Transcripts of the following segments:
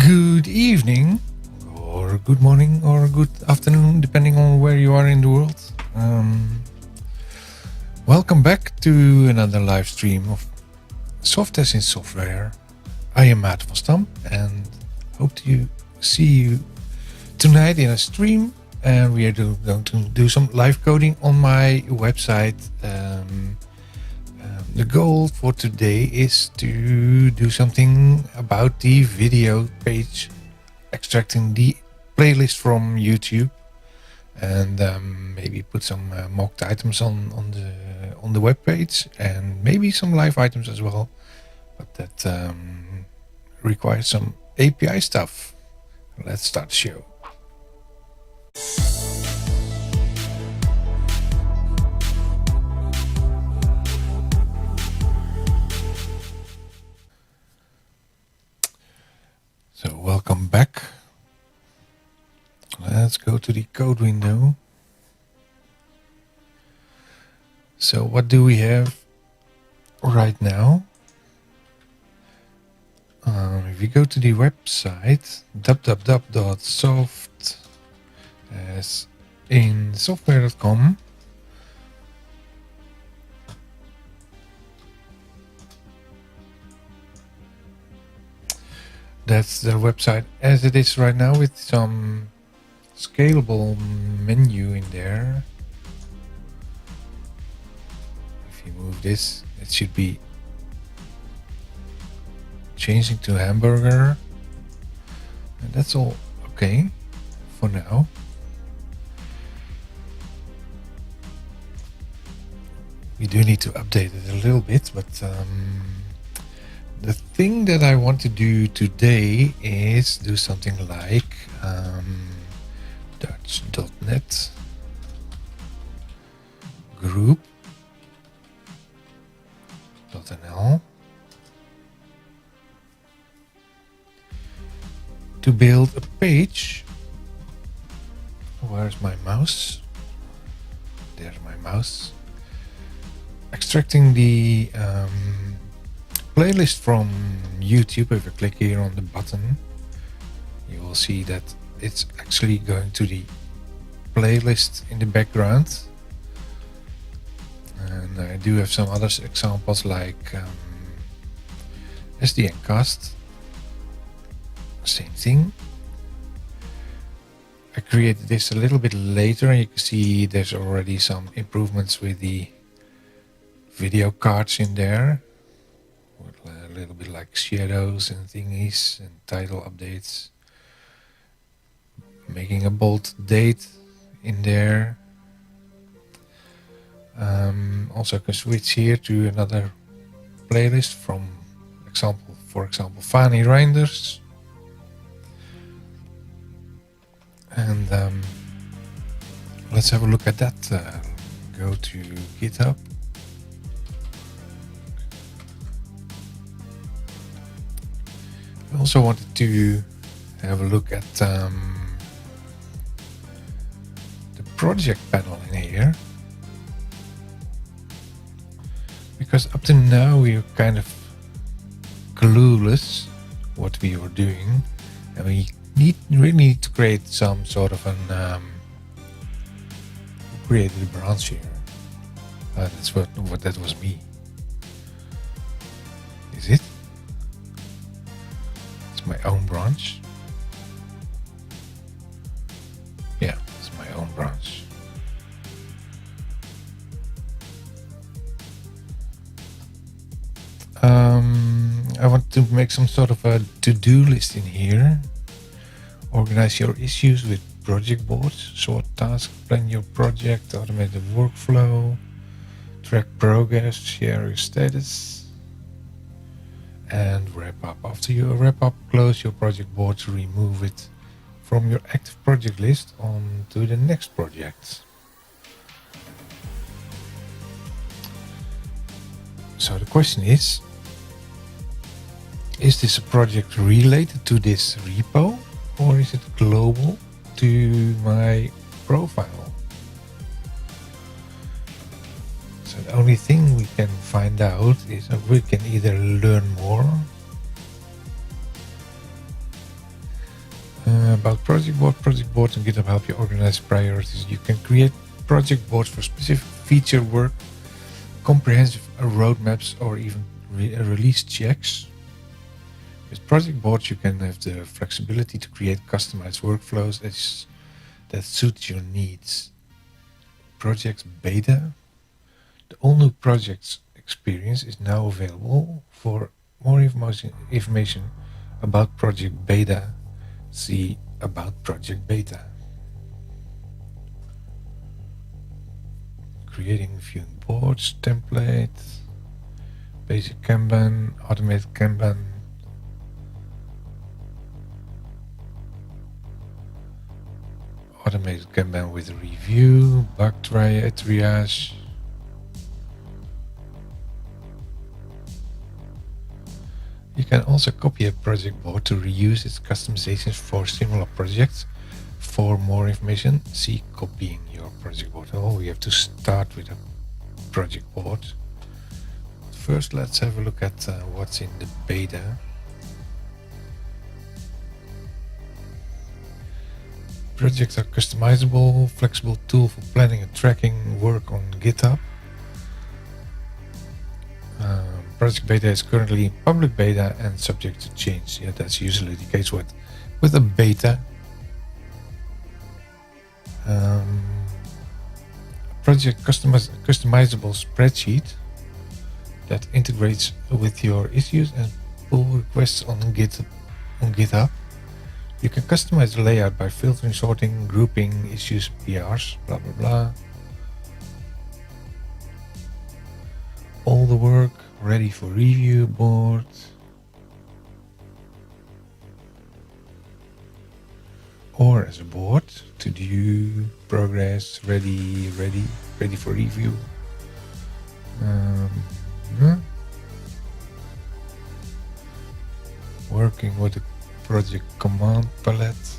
Good evening, or good morning, or good afternoon, depending on where you are in the world. Welcome back to another live stream of Soft as in Software. I am Maat van Stam and hope to see you tonight in a stream. And we are going to do some live coding on my website. The goal for today is to do something about the video page, extracting the playlist from YouTube, and maybe put some mocked items on the web page, and maybe some live items as well. But that requires some API stuff. Let's start the show. So welcome back. Let's go to the code window. So what do we have right now? If you go to the website www.soft as in software.com, that's the website as it is right now, with some scalable menu in there. If you move this, it should be changing to hamburger, and that's all okay for now. We do need to update it a little bit, but the thing that I want to do today is do something like Dutch.net group.nl to build a page. Where's my mouse? There's my mouse. Extracting the playlist from YouTube. If you click here on the button, you will see that it's actually going to the playlist in the background. And I do have some other examples like SDNcast. Same thing. I created this a little bit later, and you can see there's already some improvements with the video cards in there, with a little bit like shadows and thingies and title updates, making a bold date in there. Also I can switch here to another playlist from for example Fanny Reinders, and let's have a look at that. Go to GitHub. I also wanted to have a look at the project panel in here, because up to now we are kind of clueless what we were doing, and we really need to create some sort of an created a branch here. That's what that was me. Is it? My own branch. Yeah, it's my own branch. I want to make some sort of a to-do list in here. Organize your issues with project boards, sort tasks, plan your project, automate the workflow, track progress, share your status, and wrap up. After you wrap up, close your project board to remove it from your active project list on to the next project. So the question is this a project related to this repo, or is it global to my profile? So the only thing we can find out is that we can either learn more About project board. Project boards on GitHub help you organize priorities. You can create project boards for specific feature work, comprehensive roadmaps, or even release checks. With project boards, you can have the flexibility to create customized workflows that suit your needs. Project Beta. The all-new projects experience is now available. For more information about Project Beta, see about Project Beta. Creating viewing boards, template, basic Kanban, automated Kanban, automated Kanban with review, bug triage. You can also copy a project board to reuse its customizations for similar projects. For more information, see copying your project board. Oh, we have to start with a project board. First, let's have a look at what's in the beta. Projects are customizable, flexible tool for planning and tracking work on GitHub. Project Beta is currently in public beta and subject to change. Yeah, that's usually the case with a beta. Project customizable spreadsheet that integrates with your issues and pull requests on GitHub. You can customize the layout by filtering, sorting, grouping issues, PRs, blah blah blah. All the work ready for review board. Or as a board, to do, progress, ready for review. Working with the project command palette.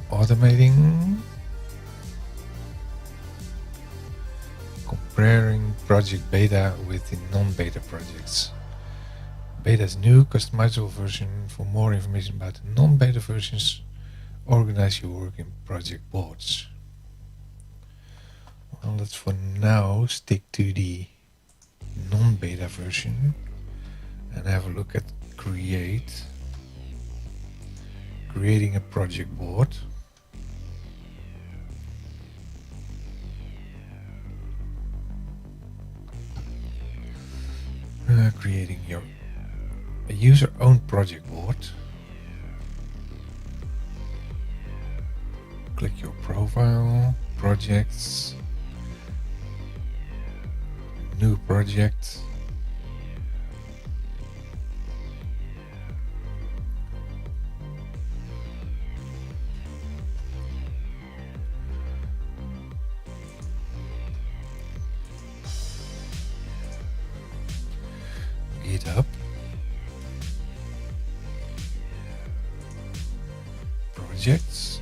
Automating. Comparing project beta with the non-beta projects. Beta's new customizable version. For more information about the non-beta versions, organize your work in project boards. Well, let's for now stick to the non-beta version and have a look at creating a project board. Creating a user-owned project board. Click your profile, projects, new project. GitHub. Projects.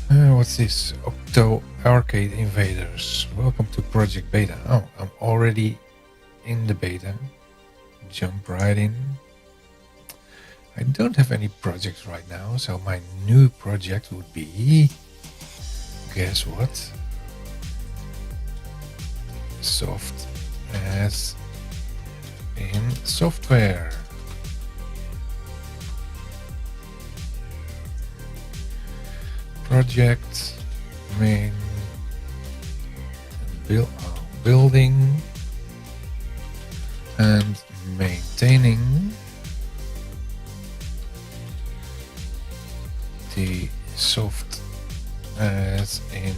What's this? Octo Arcade Invaders. Welcome to Project Beta. Oh, I'm already in the beta. Jump right in. I don't have any projects right now, so my new project would be... Guess what? Soft as in software. Project main building and maintaining the soft as in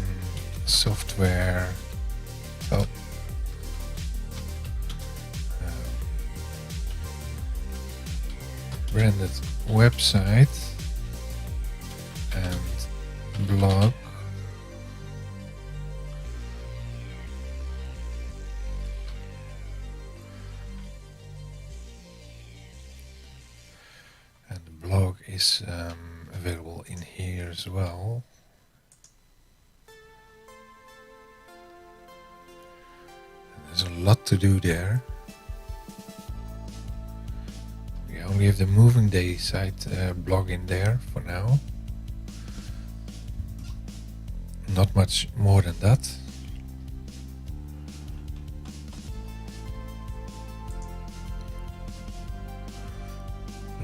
software. Oh. Branded website and blog. And the blog is available in here as well. lot to do there. We only have the moving day site blog in there for now. Not much more than that.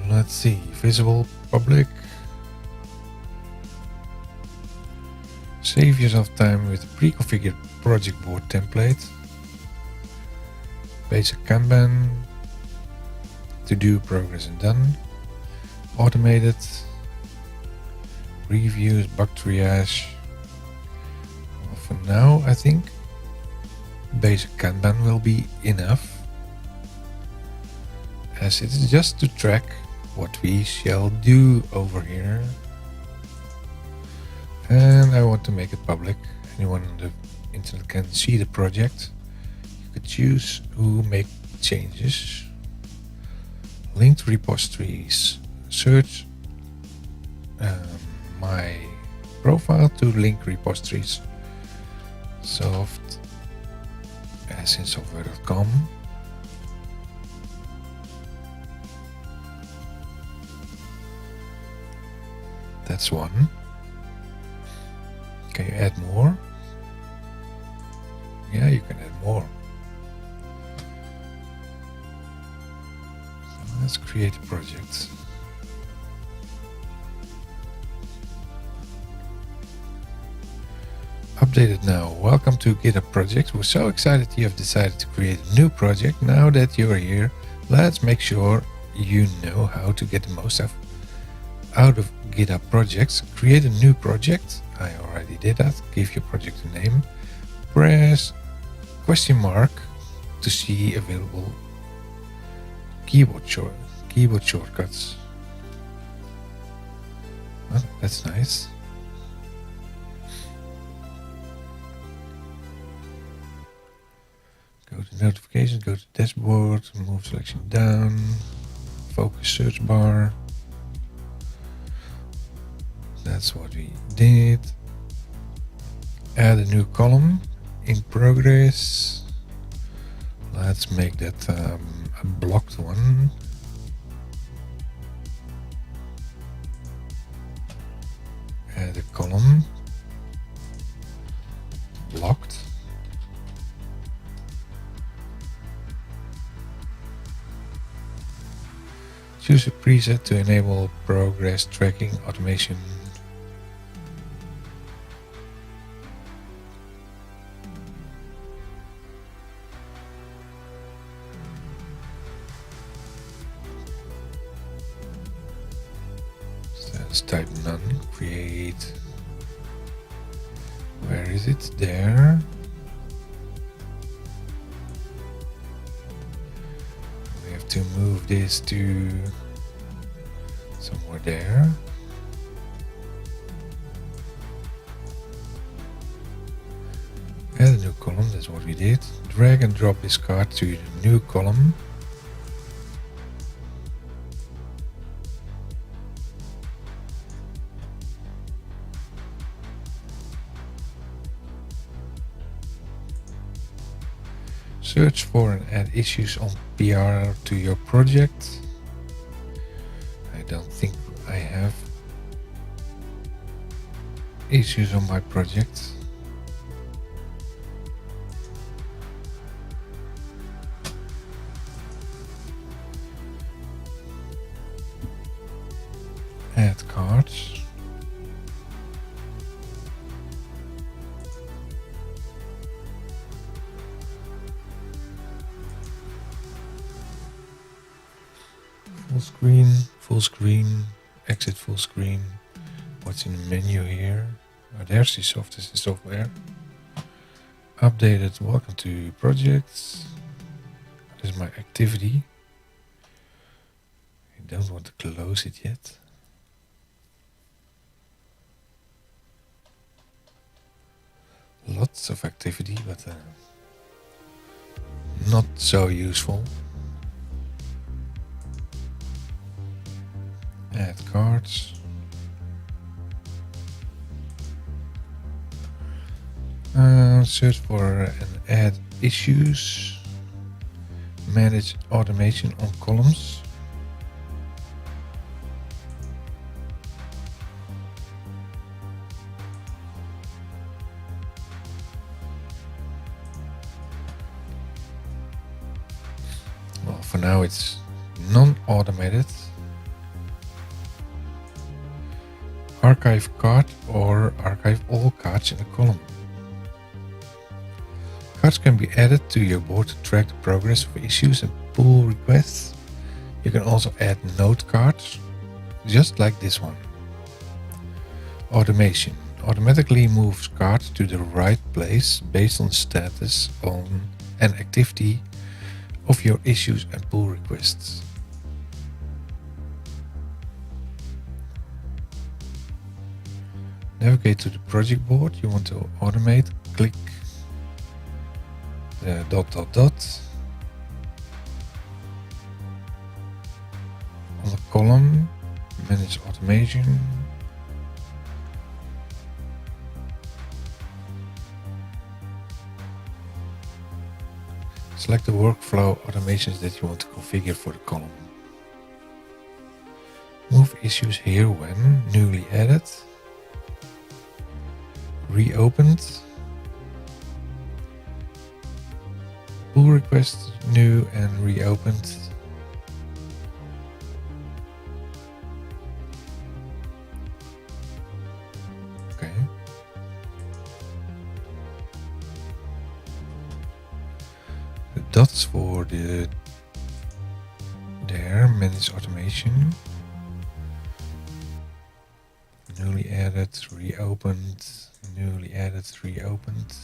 Let's see, visible, public. Save yourself time with the pre-configured project board template. Basic Kanban. To do, progress and done. Automated. Reviews, bug triage. Well, for now, I think basic Kanban will be enough, as it is just to track what we shall do over here. And I want to make it public. Anyone on the internet can see the project. You could choose who make changes. Linked repositories. Search my profile to link repositories. Soft as in software.com. That's one. Can you add more? Yeah, you can add more. So let's create a project. Updated now. Welcome to GitHub Project. We're so excited you have decided to create a new project. Now that you're here, let's make sure you know how to get the most out of GitHub projects. Create a new project. I already did that. Give your project a name. Press question mark to see available keyboard shortcuts. Oh, that's nice. Go to notifications, go to dashboard, move selection down, focus search bar. That's what we did. Add a new column in progress. Let's make that a blocked one. Add a column. Blocked. Choose a preset to enable progress tracking automation. Let's type none, create. Where is it? There. We have to move this to somewhere there. Add a new column, that's what we did. Drag and drop this card to the new column. Search for and add issues on PR to your project. I don't think I have issues on my project. Add cards. Full screen, exit full screen. What's in the menu here? Oh, there's the software. Updated, welcome to projects. This is my activity. I don't want to close it yet. Lots of activity, but not so useful. Add cards. Search for and add issues. manage automation on columns. Well, for now it's non-automated. Archive card or archive all cards in a column. Cards can be added to your board to track the progress of issues and pull requests. You can also add note cards, just like this one. Automation automatically moves cards to the right place based on status and activity of your issues and pull requests. Navigate to the project board you want to automate. Click the ... On the column, manage automation. Select the workflow automations that you want to configure for the column. Move issues here when newly added, reopened, pull request new and reopened. Okay. The dots for the there manage automation. Newly added, reopened, newly added, reopened.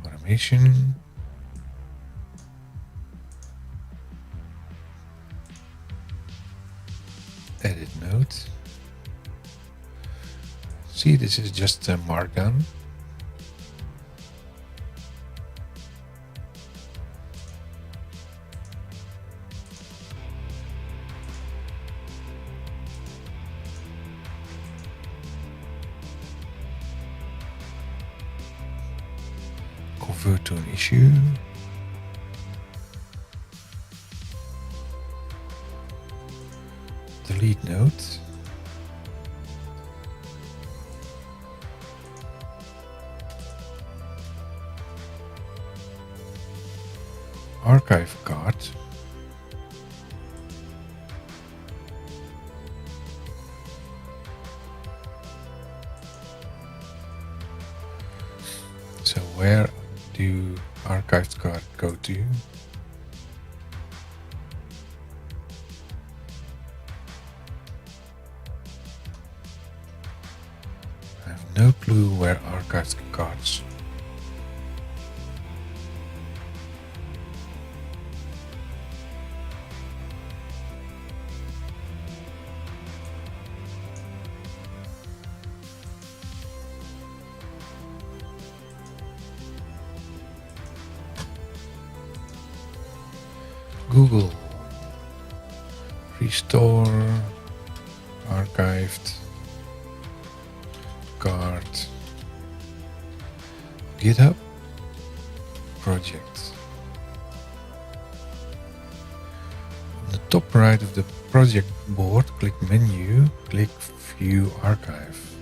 Automation. Edit note. See, this is just a markdown. Convert to an issue. Delete note. Archive card. So where do archived card go to? I have no clue where archived cards. Google, restore, archived, card, GitHub, project. On the top right of the project board, click menu, click view archive.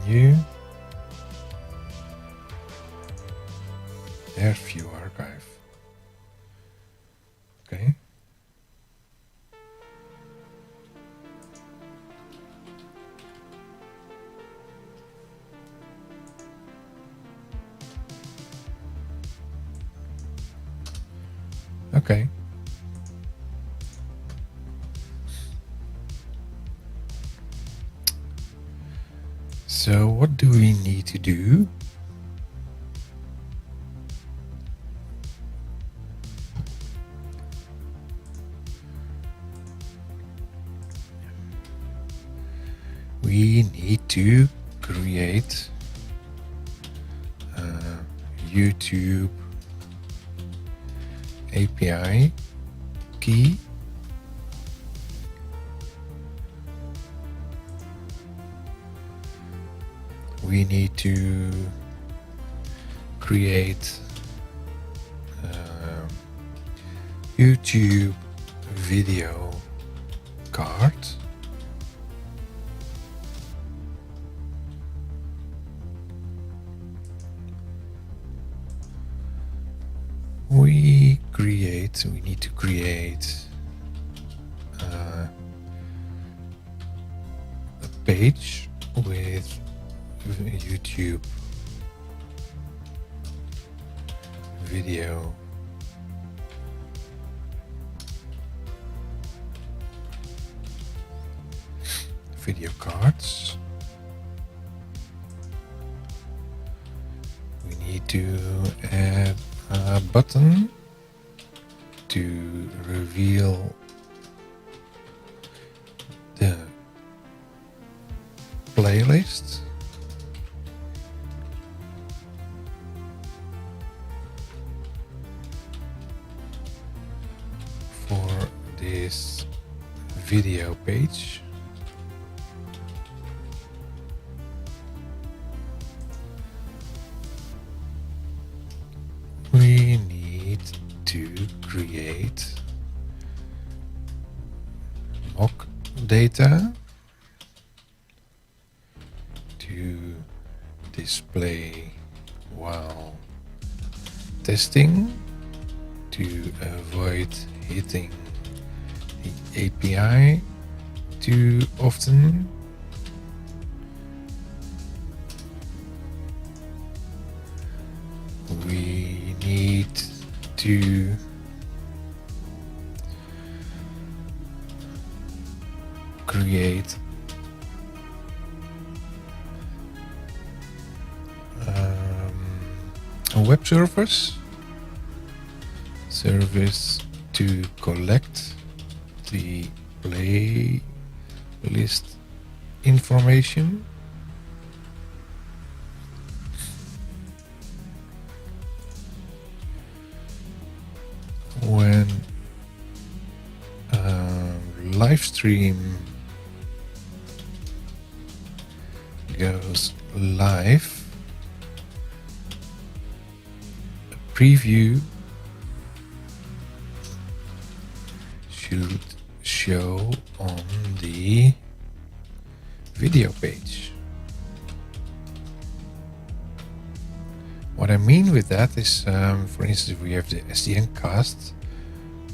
Menu. There's view archive. Okay. Okay. So what do we need to do? We need to create a YouTube API key. we need to create YouTube video card. We need to create a page with YouTube video cards. We need to add a button to reveal the playlist. For this video page. We need to create mock data to display while testing to avoid hitting the API too often. We need to create a web service to collect the playlist information. When live stream goes live, a preview should show on the video page. What I mean with that is, for instance, if we have the SDN cast,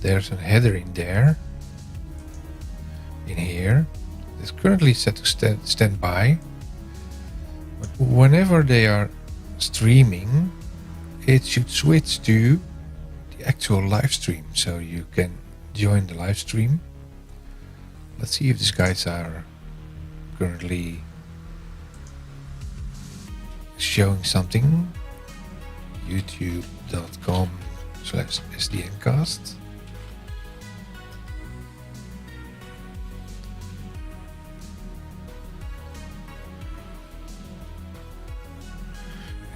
there's a header in there, in here. It's currently set to standby. But whenever they are streaming, it should switch to the actual live stream, so you can join the live stream. Let's see if these guys are currently showing something. youtube.com/sdncast.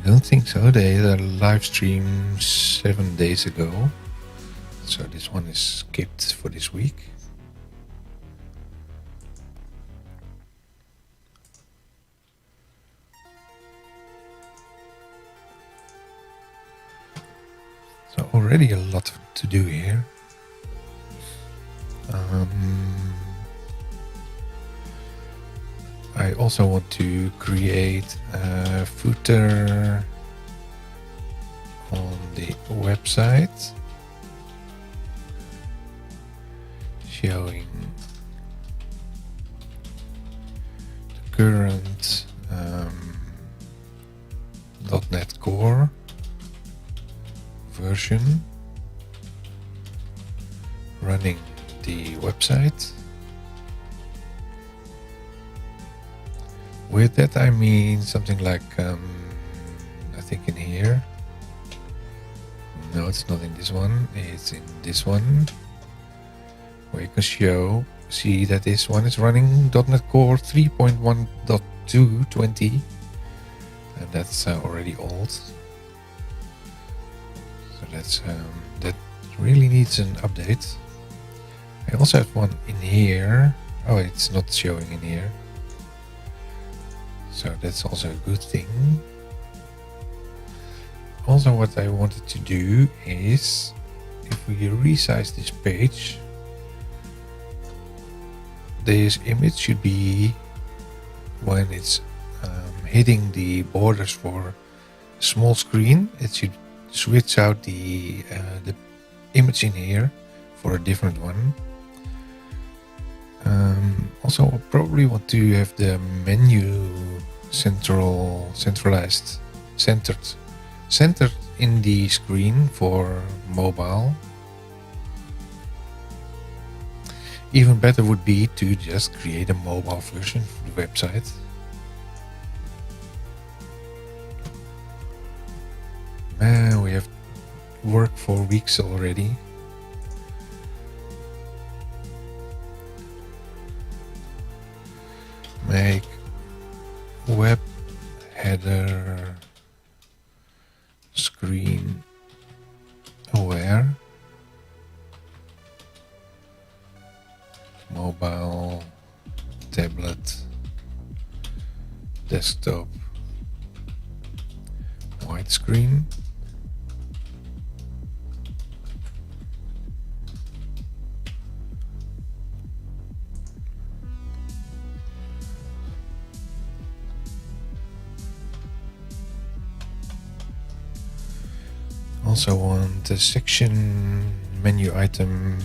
I don't think so. They had a live stream 7 days ago, so this one is skipped for this week. So already a lot to do here. I also want to create a footer on the website showing the current .NET Core version running the website. With that I mean something like, I think in here. No, it's not in this one. It's in this one, where you can see that this one is running .NET Core 3.1.2.20, and that's already old. So that's that really needs an update. I also have one in here. Oh, it's not showing in here. So that's also a good thing. Also, what I wanted to do is, if we resize this page, this image should be, when it's hitting the borders for a small screen, it should switch out the image in here for a different one. Also, I probably want to have the menu centralized, centered in the screen for mobile. Even better would be to just create a mobile version for the website. Man, we have worked for weeks already. Make web header screen aware, mobile, tablet, desktop, widescreen. Also want the section menu item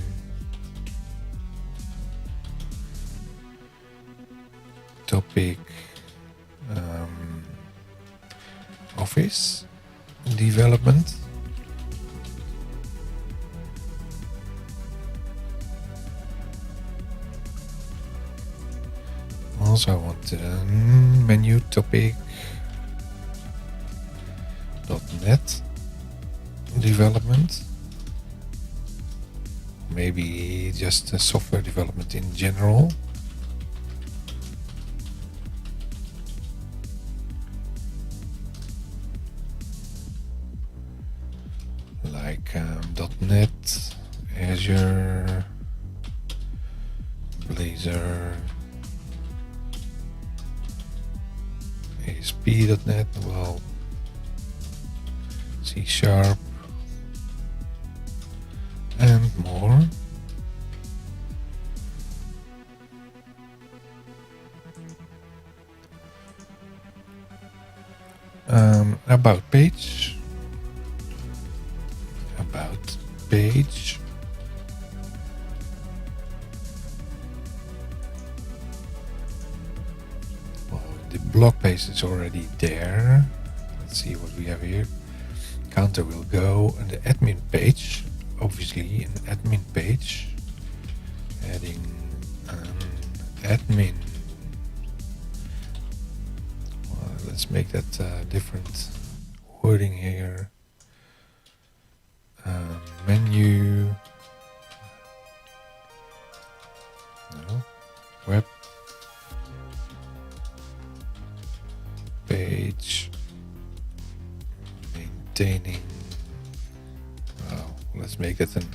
topic office development. Also want the menu topic .NET development, maybe just software development in general. Like .NET, Azure, Blazor, ASP.NET, well, C#, and more. About page. About page. Well, the blog page is already there. Let's see what we have here. Counter will go on the admin page. Obviously, an admin page. Adding an admin. Well, let's make that different wording here. Menu. No. Web page. Maintaining. Well, let's make it an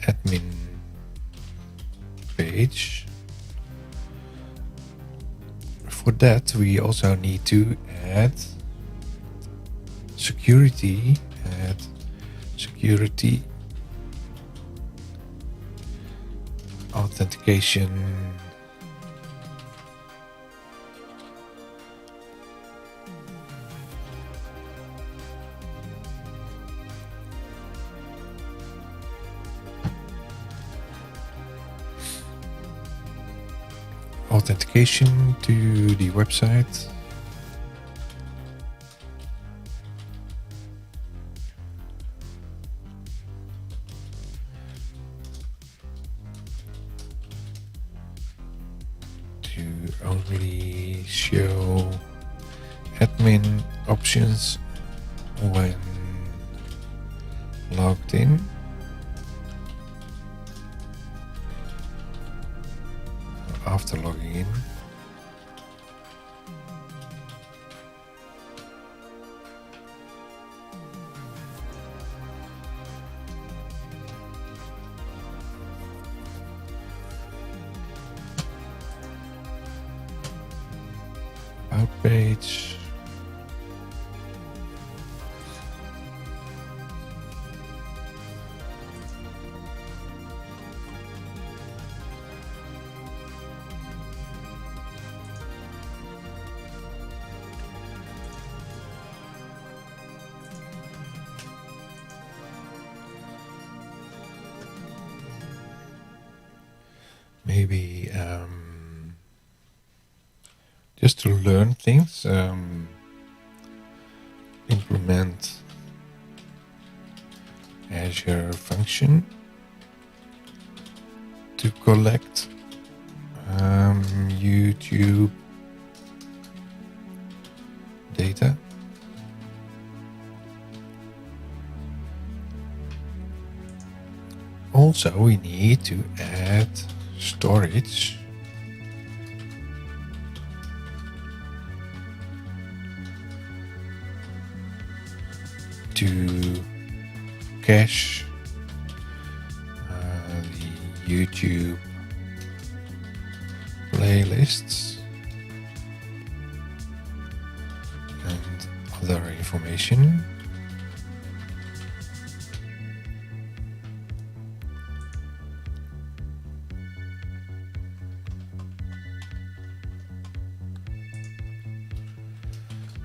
admin page. For that, we also need to add security. Add security authentication. Authentication to the website. To only show admin options when logged in. After logging in. About page. Maybe just to learn things, implement Azure function to collect YouTube data. Also, we need to add storage to cache the YouTube playlists and other information.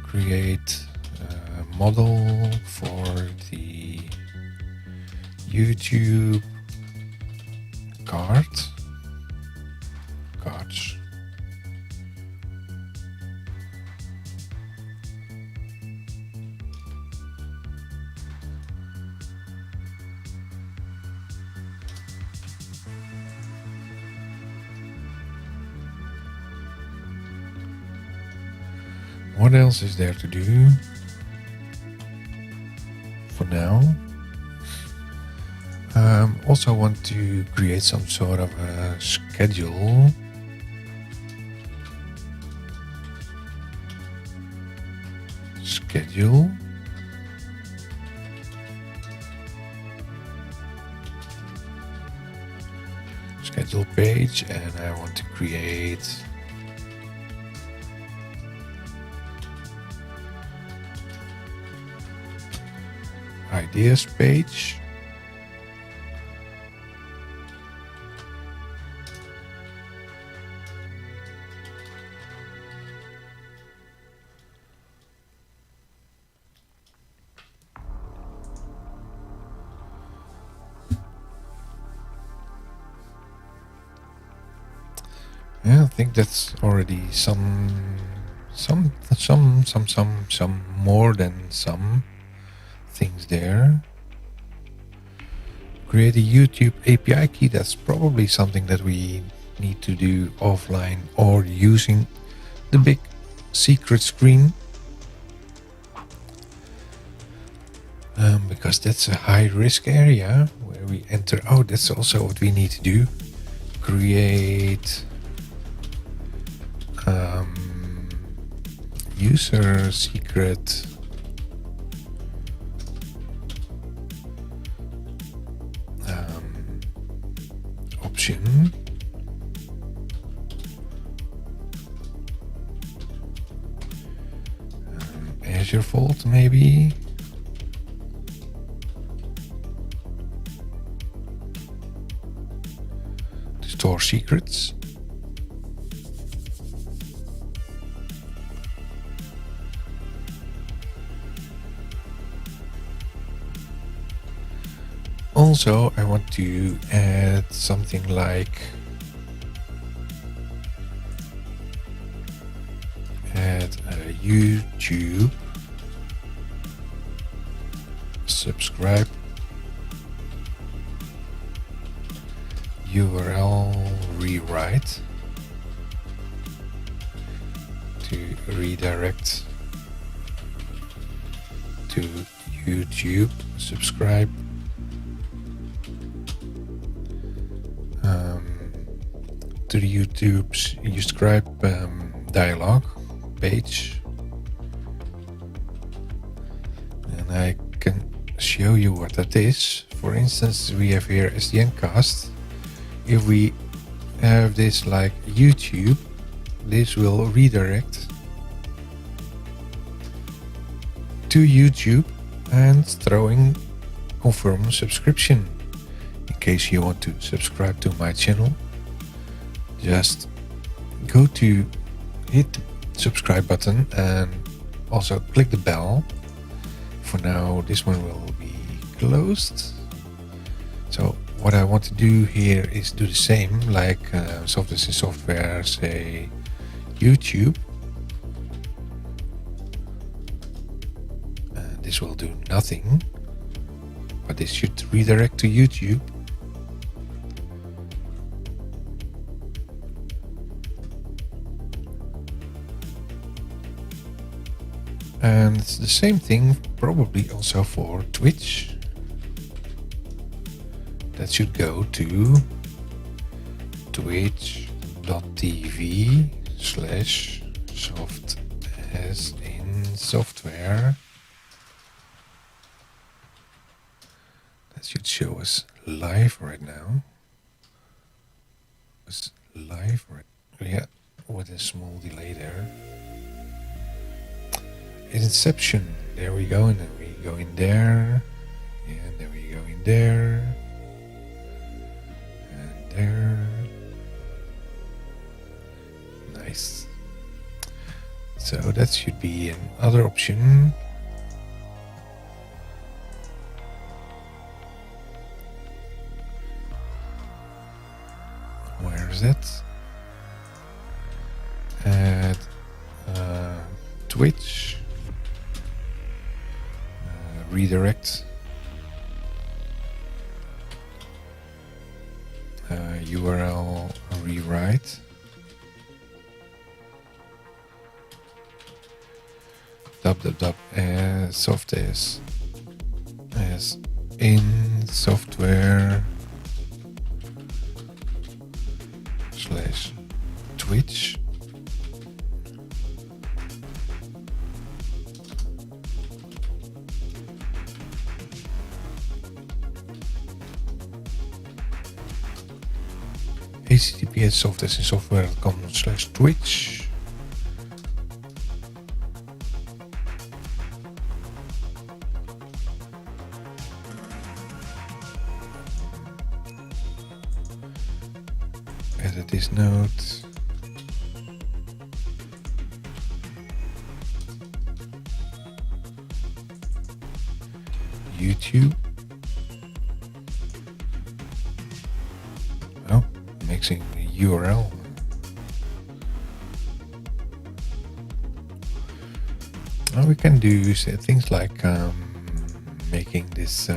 Create a model for the YouTube cards. What else is there to do for now? Also want to create some sort of a schedule. Schedule page, and I want to create ideas page. Yeah, I think that's already some more than some things there. Create a YouTube API key. That's probably something that we need to do offline or using the big secret screen, because that's a high risk area where we enter. Oh, that's also what we need to do. Create user secret option. Azure Vault maybe. To store secrets. Also, I want to add something like add a YouTube subscribe URL rewrite to redirect to YouTube subscribe. To the YouTube subscribe dialog page, and I can show you what that is. For instance, we have here SDN-cast. If we have this like YouTube, this will redirect to YouTube and throwing confirm subscription. In case you want to subscribe to my channel, just go to hit the subscribe button and also click the bell. For now, this one will be closed. So what I want to do here is do the same like Software in Software, say YouTube. This will do nothing, but this should redirect to YouTube. And it's the same thing probably also for Twitch. That should go to twitch.tv/soft as in software. That should show us live right now. It's live right, yeah, with a small delay there. Inception, there we go, and then we go in there, and then we go in there, and there. Nice. So that should be another option. Where is it? At Twitch. Redirect. URL rewrite. Soft as in software /Twitch. https://softwareinsoftware.com/Twitch. Edit this note. YouTube. Oh, mixing the URL. We can do things like making this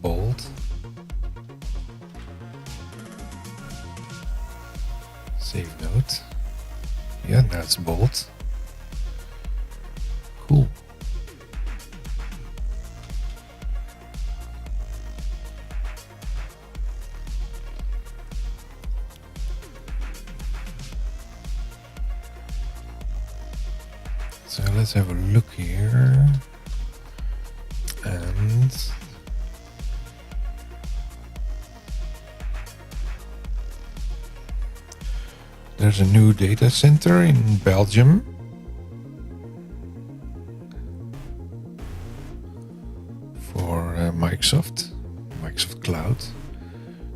bold. Save note. Yeah, now it's bold. Cool. So let's have a look here. And there's a new data center in Belgium. For Microsoft Cloud.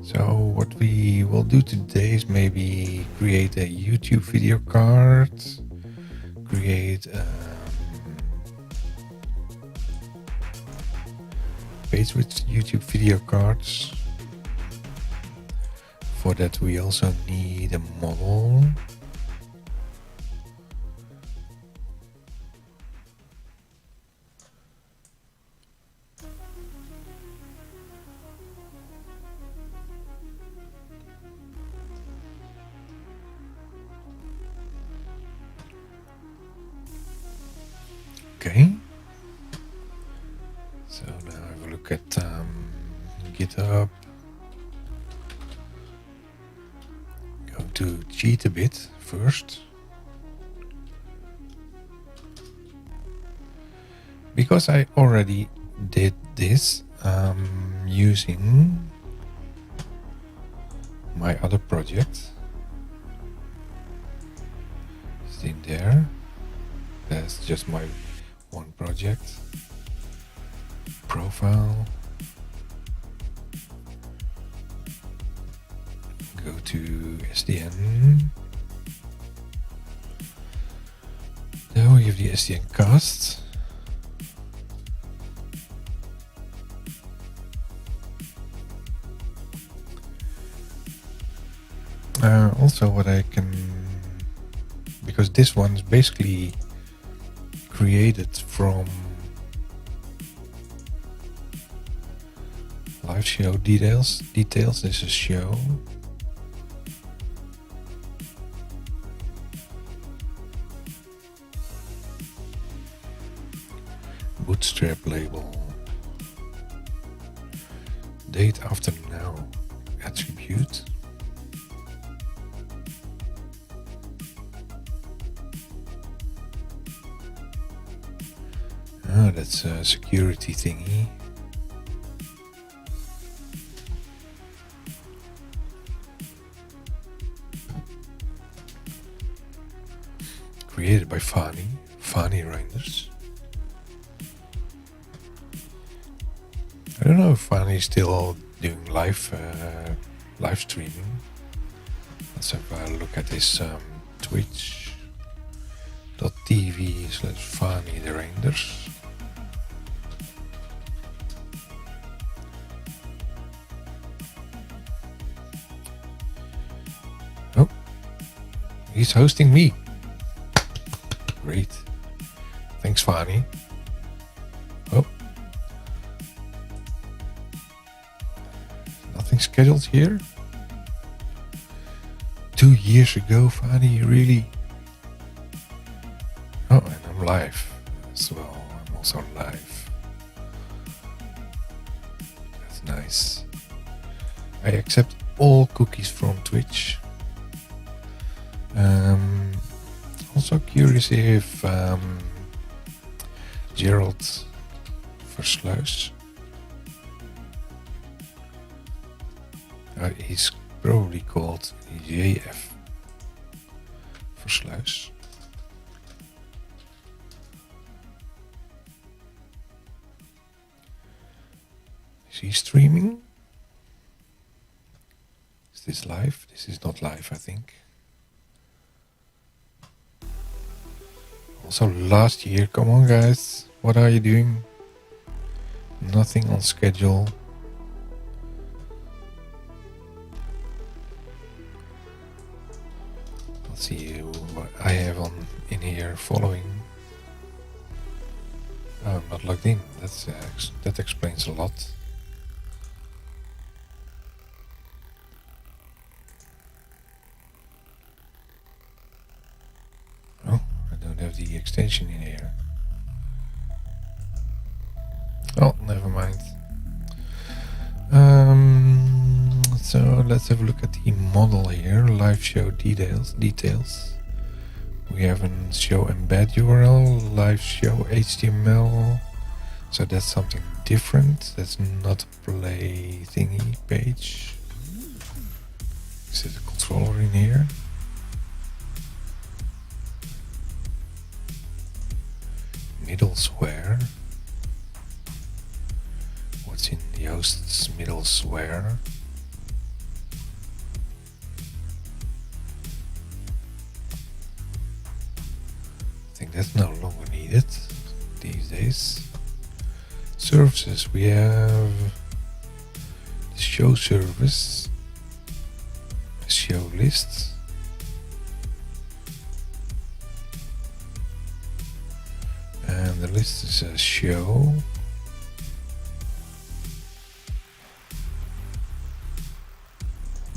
So what we will do today is maybe create a YouTube video card, create a page with YouTube video cards. For that we also need a model. Okay. So now have a look at GitHub. Go to cheat a bit first. Because I already did this using my other project. It's in there. That's just my one project. profile. Go to SDN. Now we have the SDN cast. Also what I can, because this one's basically created from live show details. This is show. Bootstrap label. Date after now. Attribute. Ah, that's a security thingy. Created by Fani Renders. I don't know if Fani is still doing live streaming. Let's have a look at this twitch.tv/Fani the Renders. Oh, he's hosting me. Great. Thanks, Fani. Oh. Nothing scheduled here? 2 years ago, Fani, really? Oh, and I'm live as well. I'm also live. That's nice. I accept all cookies from Twitch. Also curious if Gerald Versluis, he's probably called JF Versluis. Is he streaming? Is this live? This is not live, I think. Also last year, come on guys, what are you doing? Nothing on schedule. Let's see what I have on in here following. Oh, I'm not logged in. That explains a lot. Have the extension in here. Oh, never mind. So let's have a look at the model here. Live show details. We have a show embed URL, live show HTML. So that's something different. That's not a play thingy page. Is it a controller in here? Middleware. What's in the host's middleware? I think that's no longer needed these days. Services, we have the show service, the show list. And the list is a show.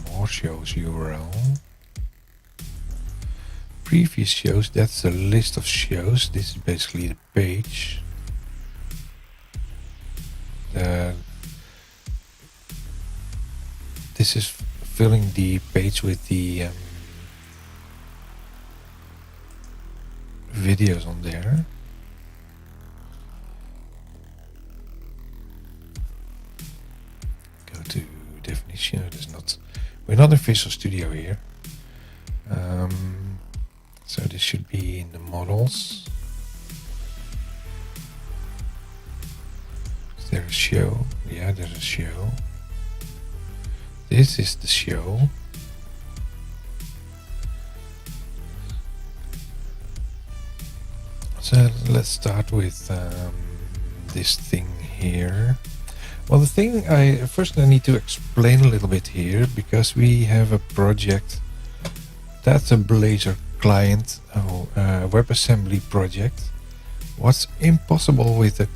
More shows URL. Previous shows, that's the list of shows. This is basically the page. This is filling the page with the videos on there. Definition. We're not in Visual Studio here, so this should be in the models. there a show? Yeah, there's a show. This is the show. So let's start with this thing here. Well, the thing first I need to explain a little bit here, because we have a project that's a Blazor client WebAssembly project. What's impossible with the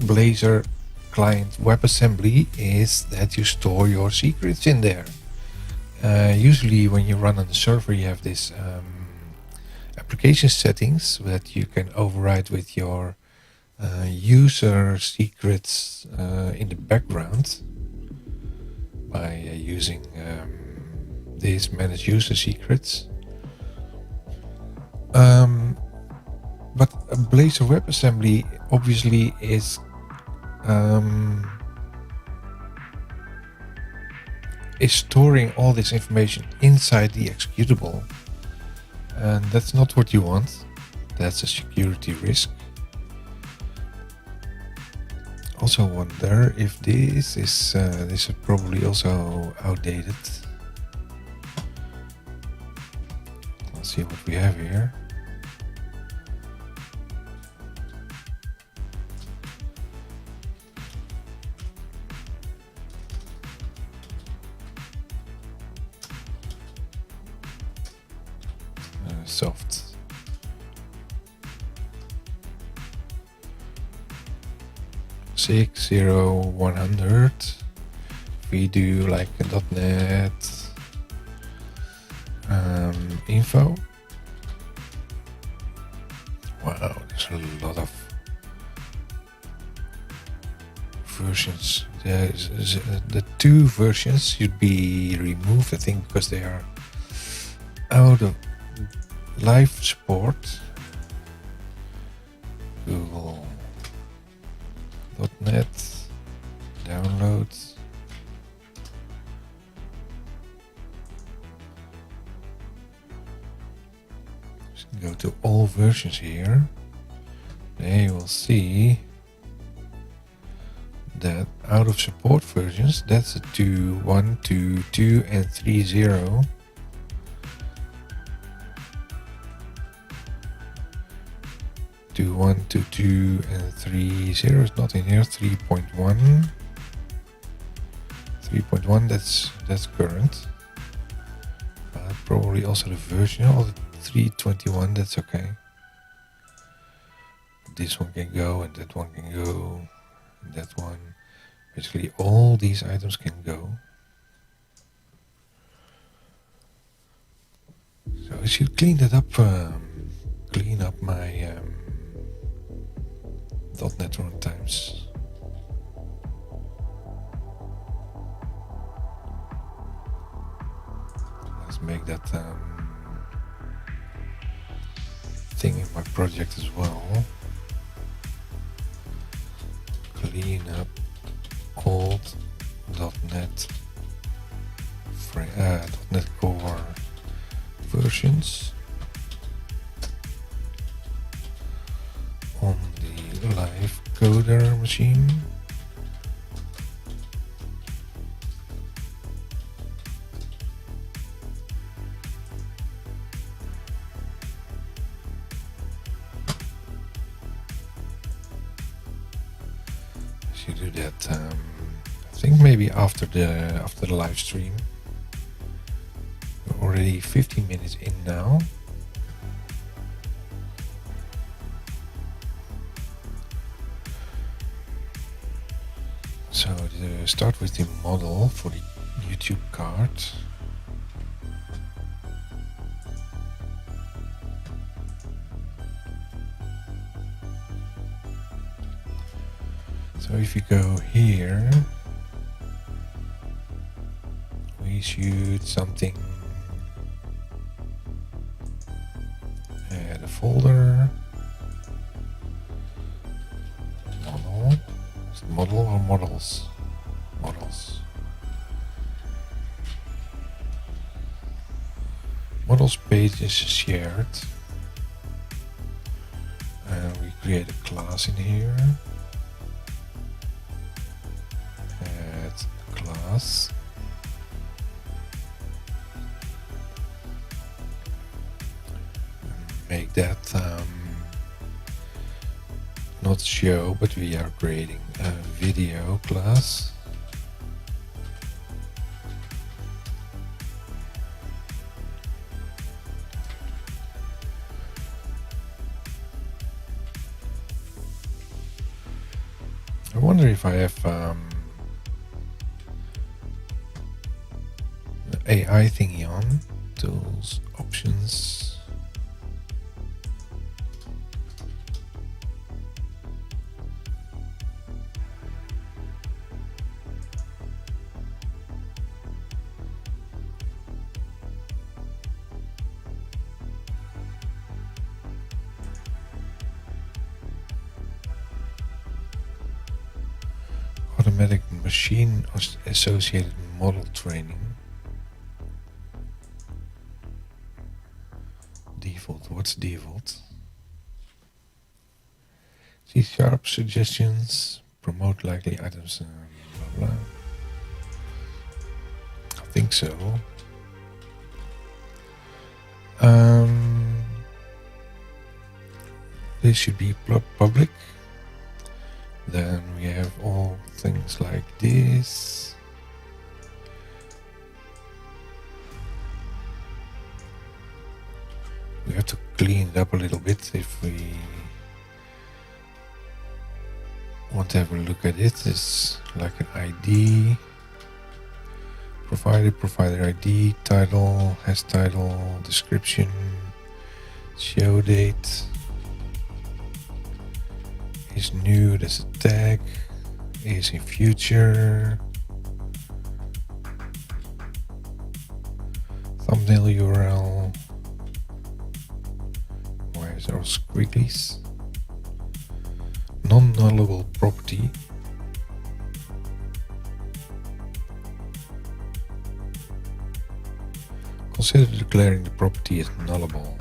Blazor client WebAssembly is that you store your secrets in there. Usually when you run on the server, you have this application settings that you can override with your user secrets in the background by using these manage user secrets. But a Blazor WebAssembly obviously is storing all this information inside the executable, and that's not what you want. That's a security risk. Also wonder if this is probably also outdated. Let's see what we have here. Soft. Six 100. We do like a .NET info. Wow, there's a lot of versions. The two versions should be removed, I think, because they are out of live support. Google.net downloads. Just go to all versions here. Then you will see that out of support versions, that's a 2, 1, 2, 2 and 3.0. 1, 2, 2 and 3.0 is not in here. 3.1. 3.1, that's current. But probably also the version of the 3.21, that's okay. This one can go and that one can go. And that one. Basically all these items can go. So I should clean that up. Clean up my .NET runtimes. Let's make that thing in my project as well. Clean up old .NET .NET Core versions on the live coder machine. I should do that. I think maybe after the live stream. We're already 15 minutes in now. So to start with the model for the YouTube card. So if you go here, we should something, add a folder, model. Model or models? Models. Models page is shared. And we create a class in here. class. Make that not show, but we are creating a video class. I wonder if I have the AI thingy on. Tools, options. Automatic machine associated model training. Default, what's default? C# suggestions, promote likely items, blah blah. I think so. This should be public. Then we have all things like this. We have to clean it up a little bit if we want to have a look at it. It's like an ID. Provider ID, title, has title, description, show date. Is new, that's a tag. Is in future. Thumbnail URL. Why is there squigglies? Non-nullable property. Consider declaring the property as nullable.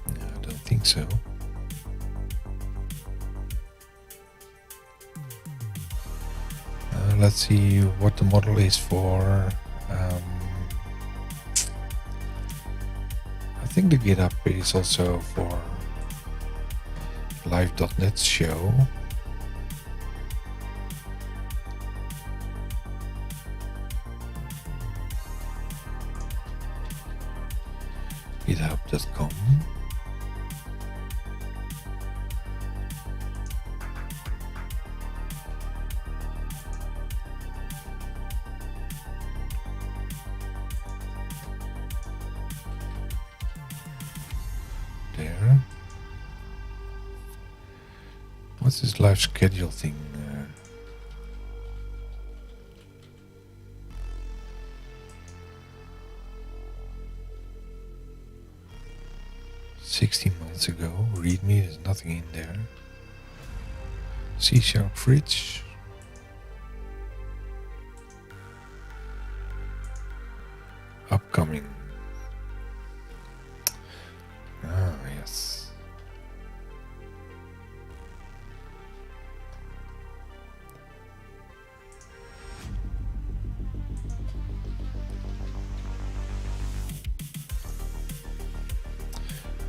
No, I don't think so. Let's see what the model is for. I think the GitHub is also for live.net show. GitHub.com. There. What's this live schedule thing? 16 months ago, readme, there's nothing in there. C# fridge. Upcoming. Ah, yes.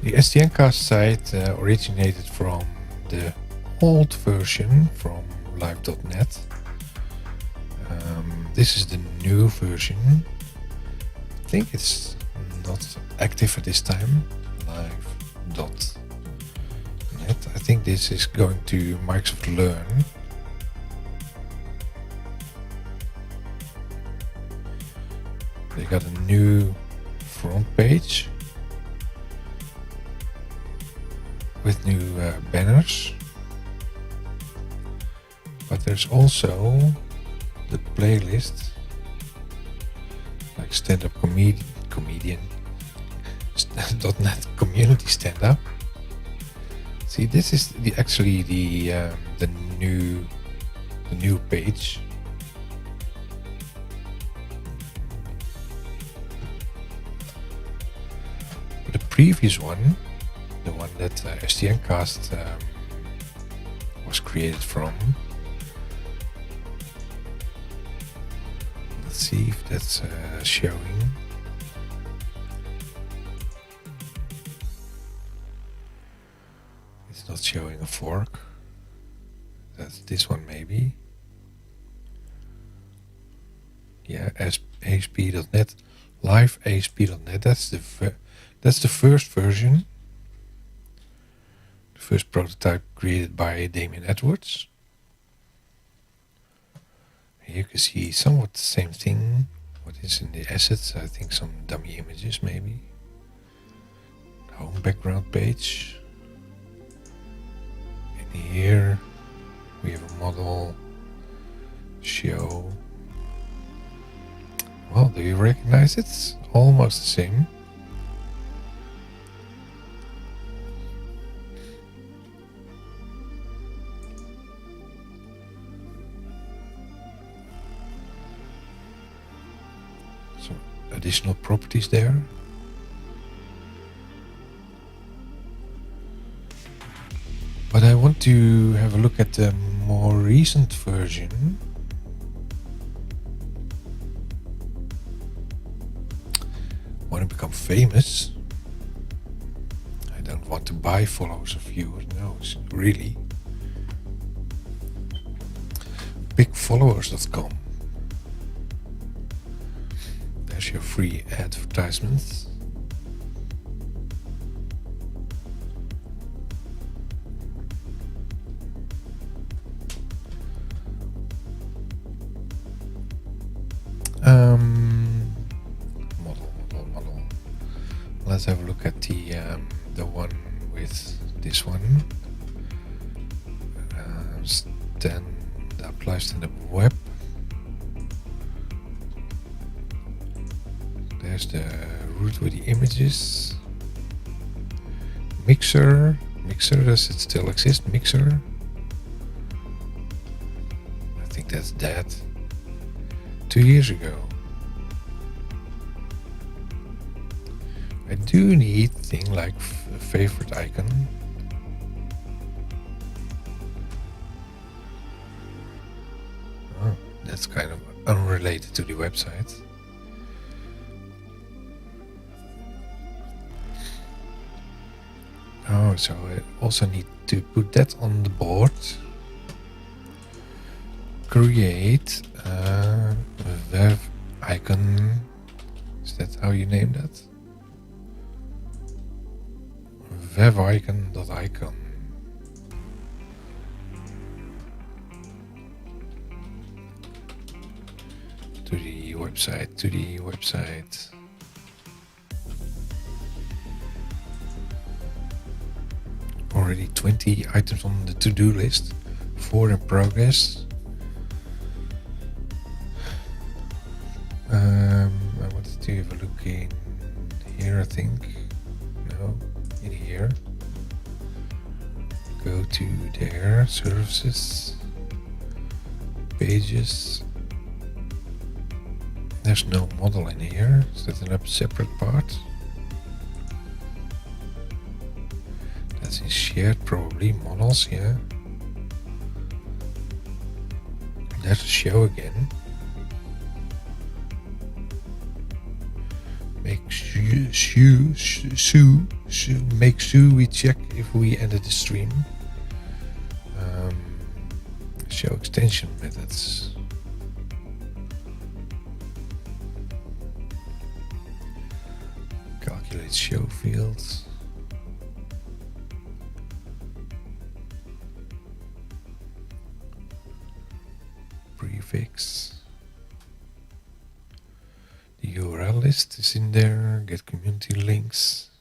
The SDNcast site originated from the old version from live.net. This is the new version. I think it's not active at this time. Live.net. I think this is going to Microsoft Learn. They got a new front page with new banners, but there's also the playlist, like stand-up comedian .NET community stand-up. See, this is actually the new page. But the previous one, the one that SDNcast was created from, Let's see if that's showing. It's not showing a fork. That's this one maybe. Yeah, ASP.NET, live ASP.NET. That's the first version. The first prototype created by Damien Edwards. Here you can see somewhat the same thing. What is in the assets? I think some dummy images maybe. Home background page. In here we have a model. Show. Well, do you recognize it? Almost the same. Some additional properties there. But I want to have a look at the more recent version. Want to become famous. I don't want to buy followers or viewers, no, really. Bigfollowers.com. There's your free advertisements. Model. Let's have a look at the one with this one. Stand-up web. There's the root with the images. Mixer. Does it still exist? Mixer. I think that's dead. 2 years ago. I do need a thing like a favorite icon. Oh, that's kind of unrelated to the website. Oh, so I also need to put that on the board. Create a web icon. Is that how you name that? Web icon.icon. To the website. Already 20 items on the to-do list. 4 in progress. I wanted to have a look in here, I think. No, in here. Go to there, services, pages. There's no model in here. Is that a separate part? That's in shared, probably. Models, yeah. There's a show again. Make sure we check if we ended the stream. Show extension methods. Calculate show fields. Prefix. The URL list is in there. Get community links.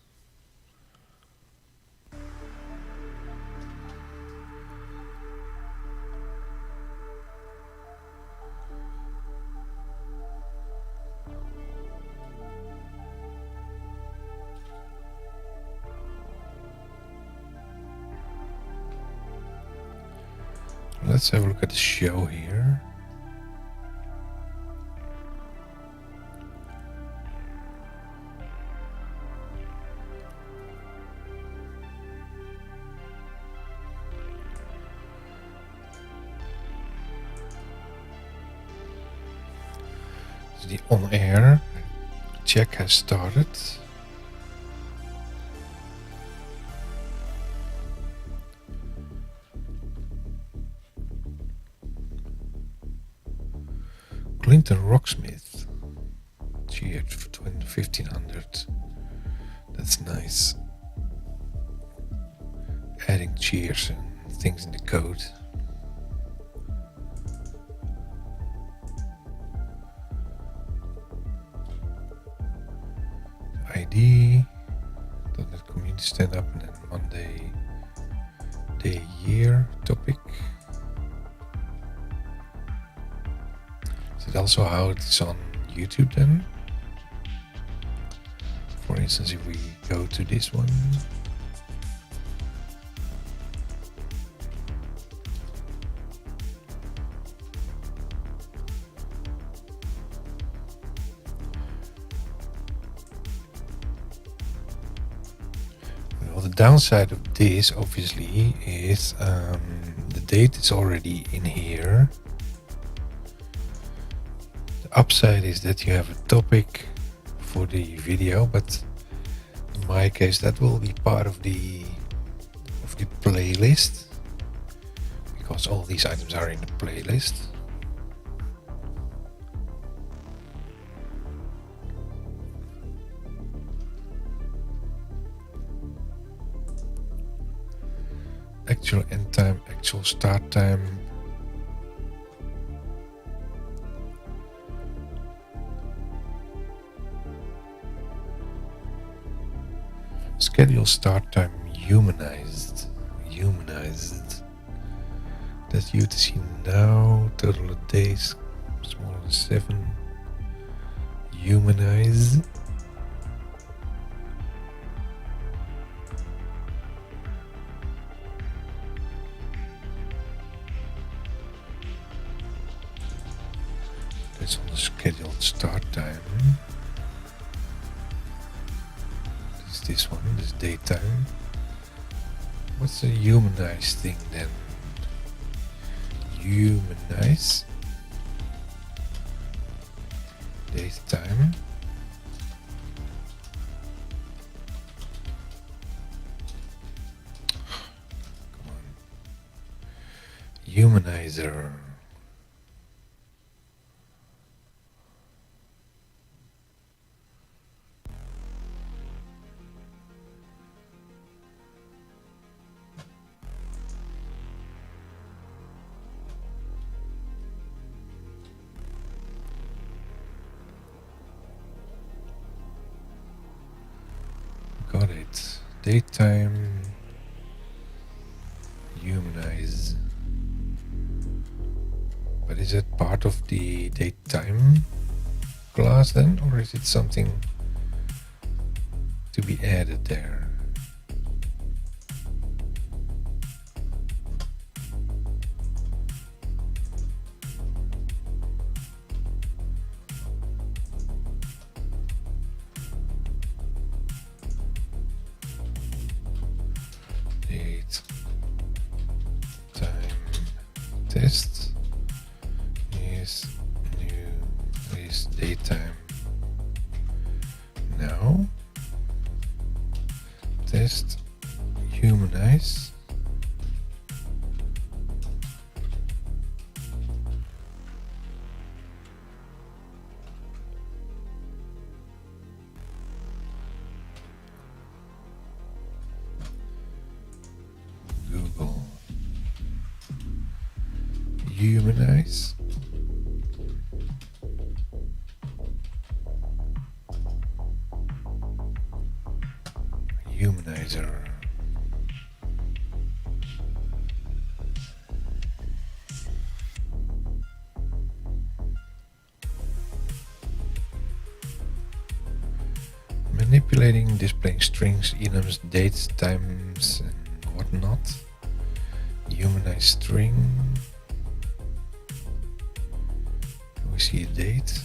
Let's have a look at the show here. So the on-air check has started. Clinton Rocksmith cheered for 1500. That's nice. Adding cheers and things in the code. ID. .NET Community Stand Up, and then Monday, day, year, topic. Is it also how it's on YouTube then? For instance, if we go to this one. Well, the downside of this obviously is the date is already in here. The upside is that you have a topic for the video, but in my case that will be part of the playlist, because all these items are in the playlist. Actual end time, actual start time. Schedule start time humanized. That's UTC now. Total of days smaller than 7. Humanized. That's on the scheduled start time. This one, this daytime. What's the humanized thing then? Humanize. Daytime. Come on. Humanizer. Got it. Daytime. Humanize. But is it part of the daytime class then, or is it something to be added there? Date time test is new is daytime now. Test humanize. Google humanize. Humanizer. Manipulating, displaying strings, enums, dates, times, and whatnot. Humanize string. Can we see a date?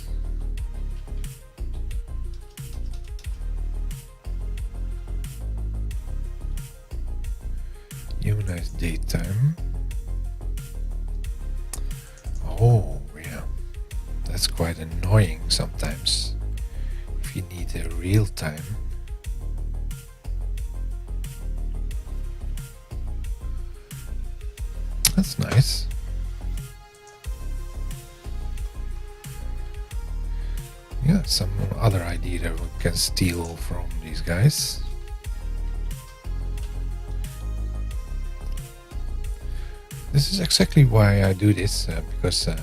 Humanize date time. Oh, yeah. That's quite annoying sometimes if you need a real time. That's nice. Yeah, some other idea that we can steal from these guys. This is exactly why I do this, because I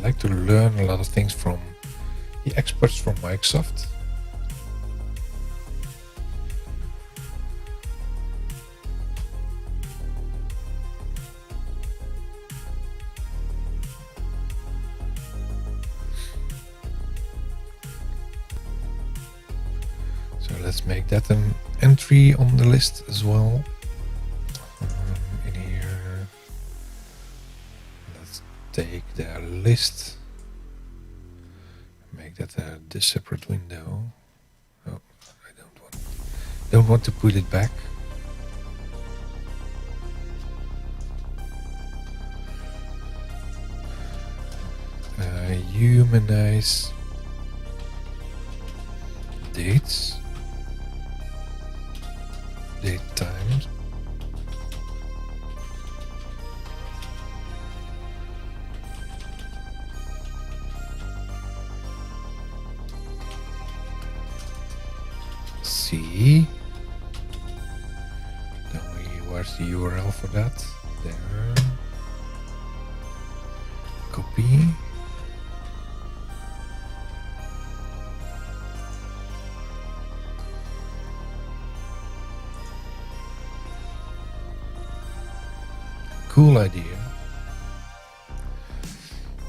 like to learn a lot of things from the experts from Microsoft. So let's make that an entry on the list as well. In here, let's take the list, make that a separate window. Oh, I don't want to put it back. Humanize dates, date times. C. Then where's the URL for that? There. Copy. Cool idea.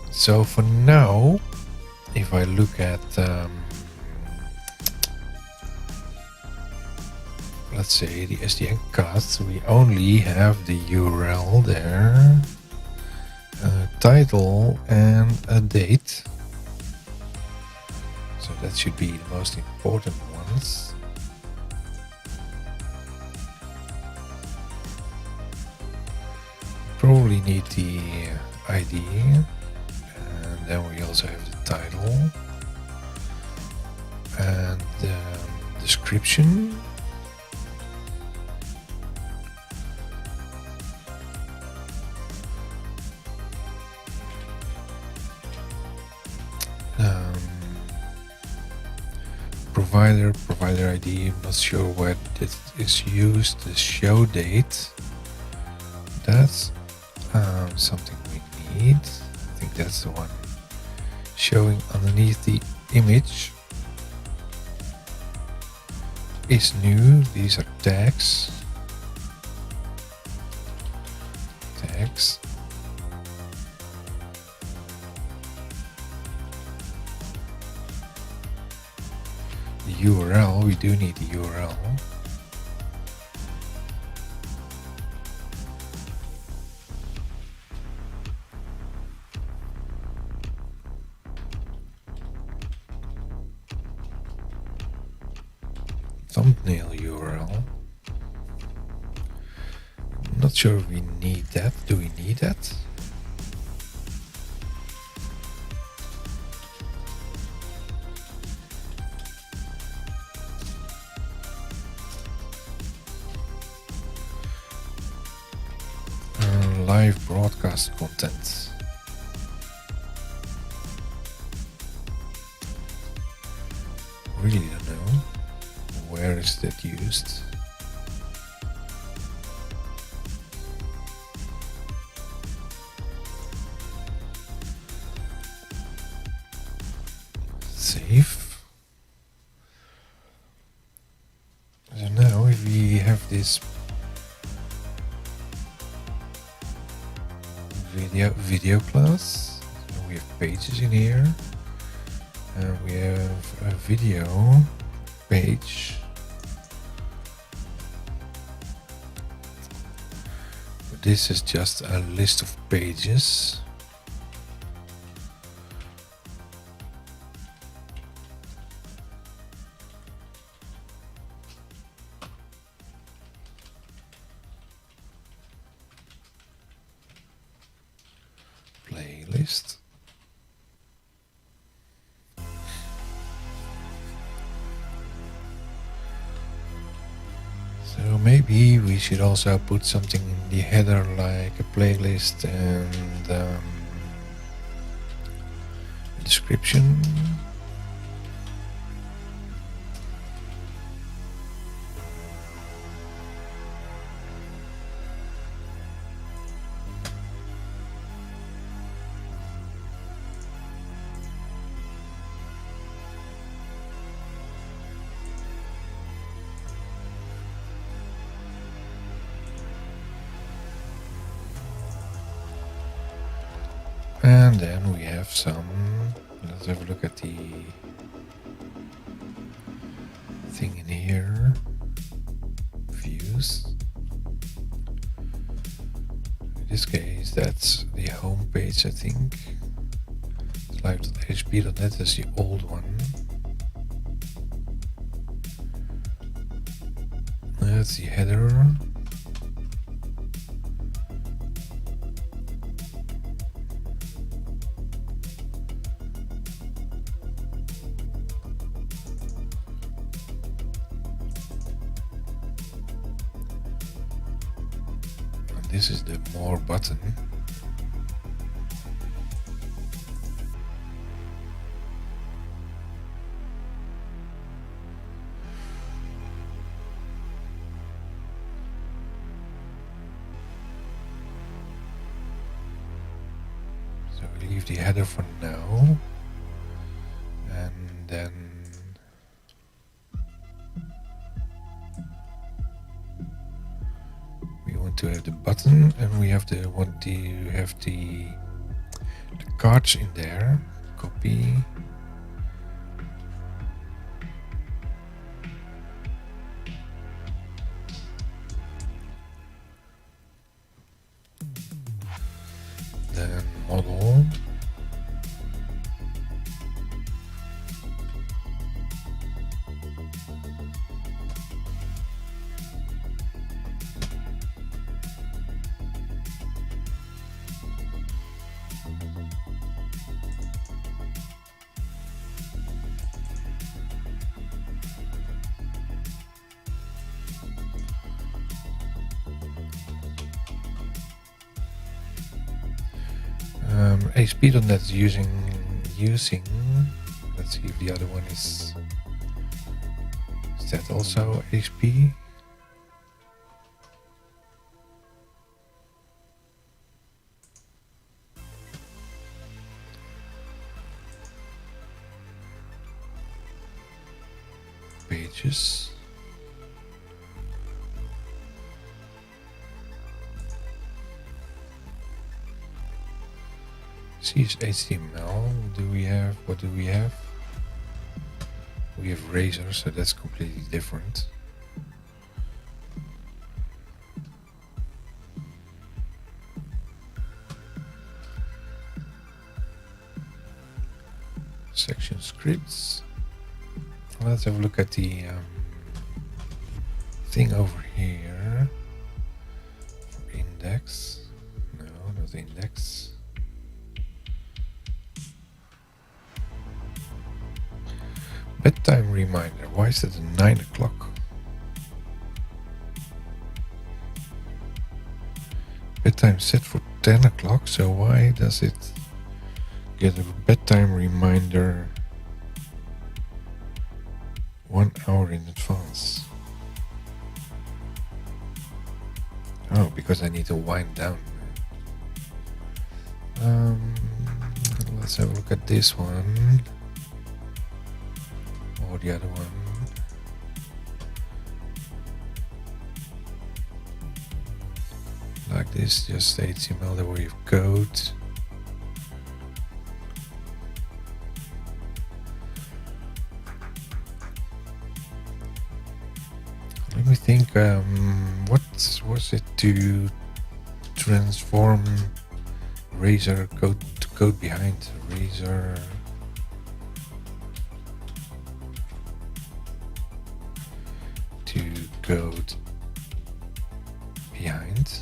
So for now, if I look at let's say the SDN cast, we only have the URL there, title and a date. So that should be the most important ones. Probably need the ID, and then we also have the title and the description. Provider ID, not sure where it is used. The show date, that's something we need. I think that's the one showing underneath the image. Is new. These are tags. Tags. The URL, we do need the URL. Thumbnail URL. Not sure if we need that. Do we need that? Live broadcast content. Really don't know. Where is that used? Save. So now if we have this video class, so we have pages in here, and we have a video page. This is just a list of pages. Playlist. maybe we should also put something in the header like a playlist and a description. And then we have some, let's have a look at the thing in here, views. In this case, that's the home page, I think. Live.hp.net is the old one. That's the header. This is the more button. So we leave the header for now. And then to have the button, and we have the cards in there. Copy. Then model. ASP.NET is using, let's see if the other one is that also ASP? Pages. Is HTML. What do we have? We have Blazor, so that's completely different. Section scripts. Let's have a look at the thing over here. Index. No, not index. Bedtime reminder. Why is it 9 o'clock? Bedtime set for 10 o'clock, so why does it get a bedtime reminder 1 hour in advance? Oh, because I need to wind down. Let's have a look at this one. Or the other one. Like this, just HTML, the way of code. Let me think, what was it to transform Blazor code to code behind Blazor? To code behind.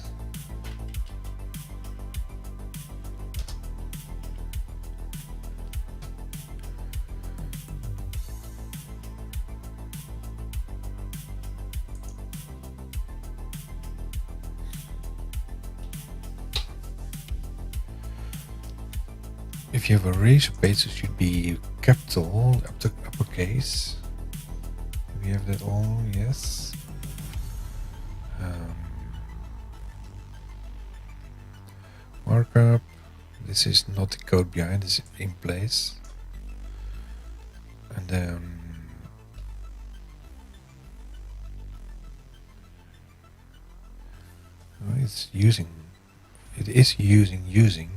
If you have a razor page, it should be capital, uppercase. We have that all, yes. Markup. This is not the code behind, this is in place. And then it is using.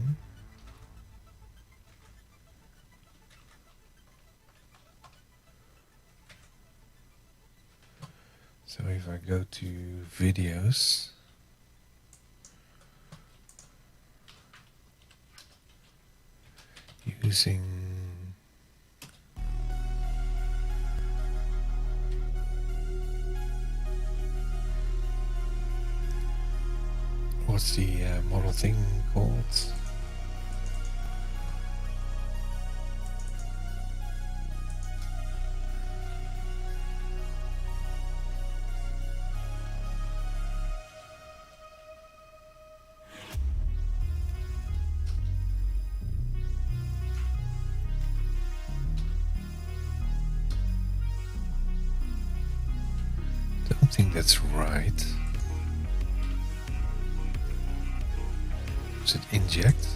So if I go to videos, using what's the model thing called? I don't think that's right. Is it inject?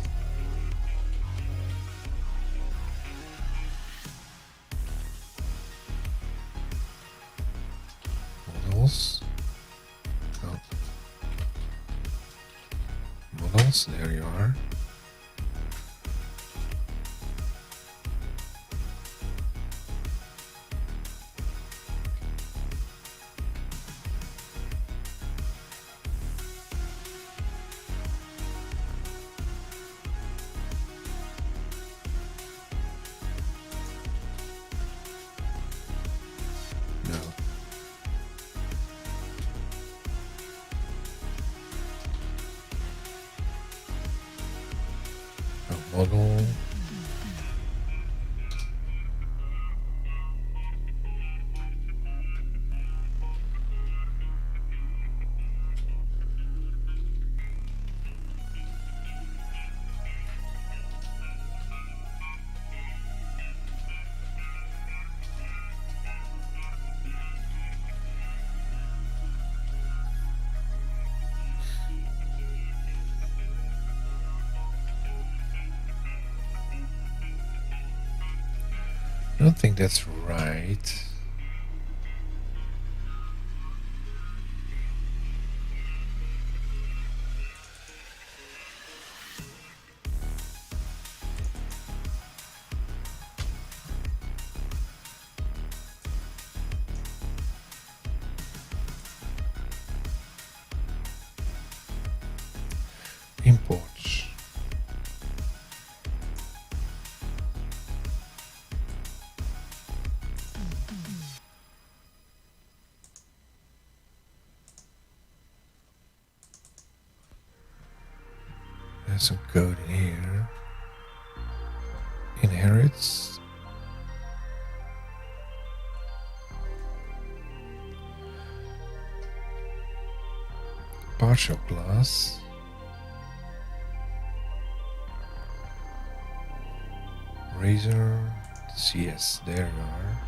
Models. Oh. Models, there you are. No. A model. I don't think that's right. Imports. There's some code here. Inherits. Partial class. Razor. CS, there you are.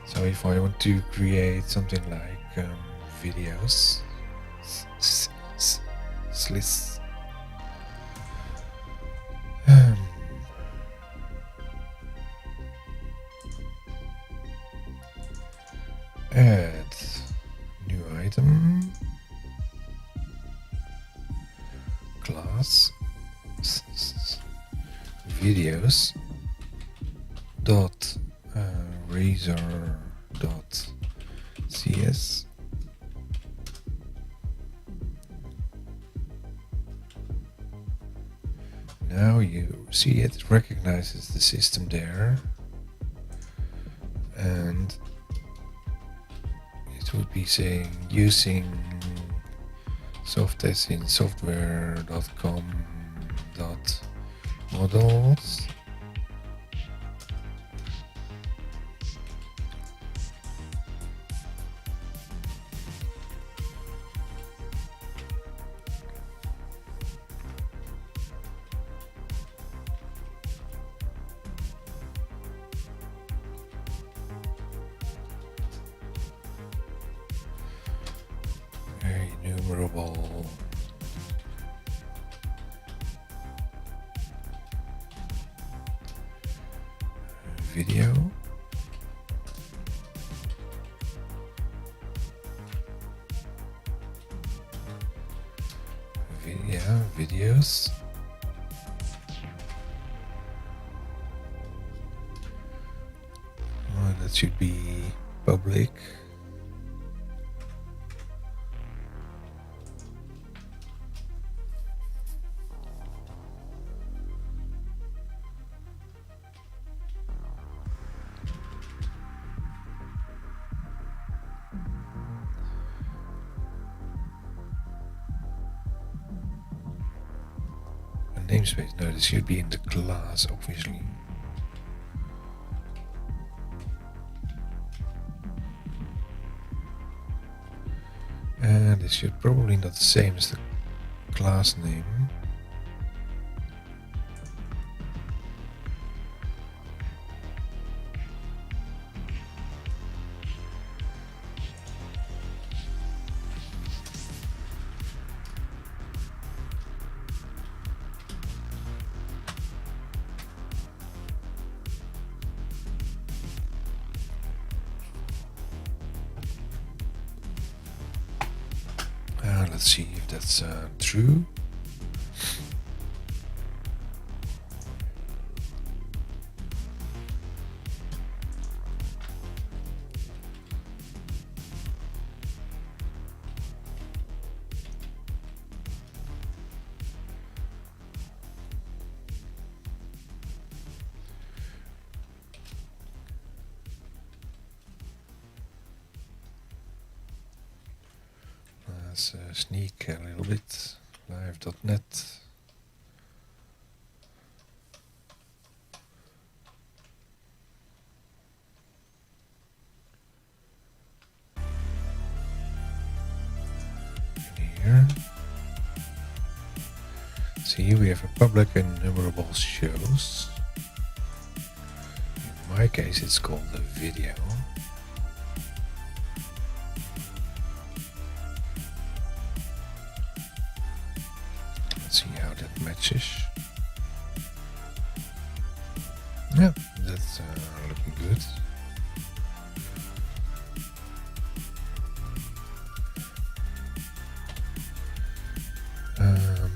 So if I want to create something like videos, slits, add new item, class, videos, dot razor dot cs. Now you see it recognizes the system there, and it would be saying using softtest in software.com.models. enumerable video. Videos. Oh, that should be public. Namespace, no, this should be in the class, obviously. And this should probably not the same as the class name. Let's see if that's true. Let's sneak a little bit. Live.net. Here. See, we have a public enumerable shows. In my case, it's called the video. Let's see how that matches. Yeah, that's looking good.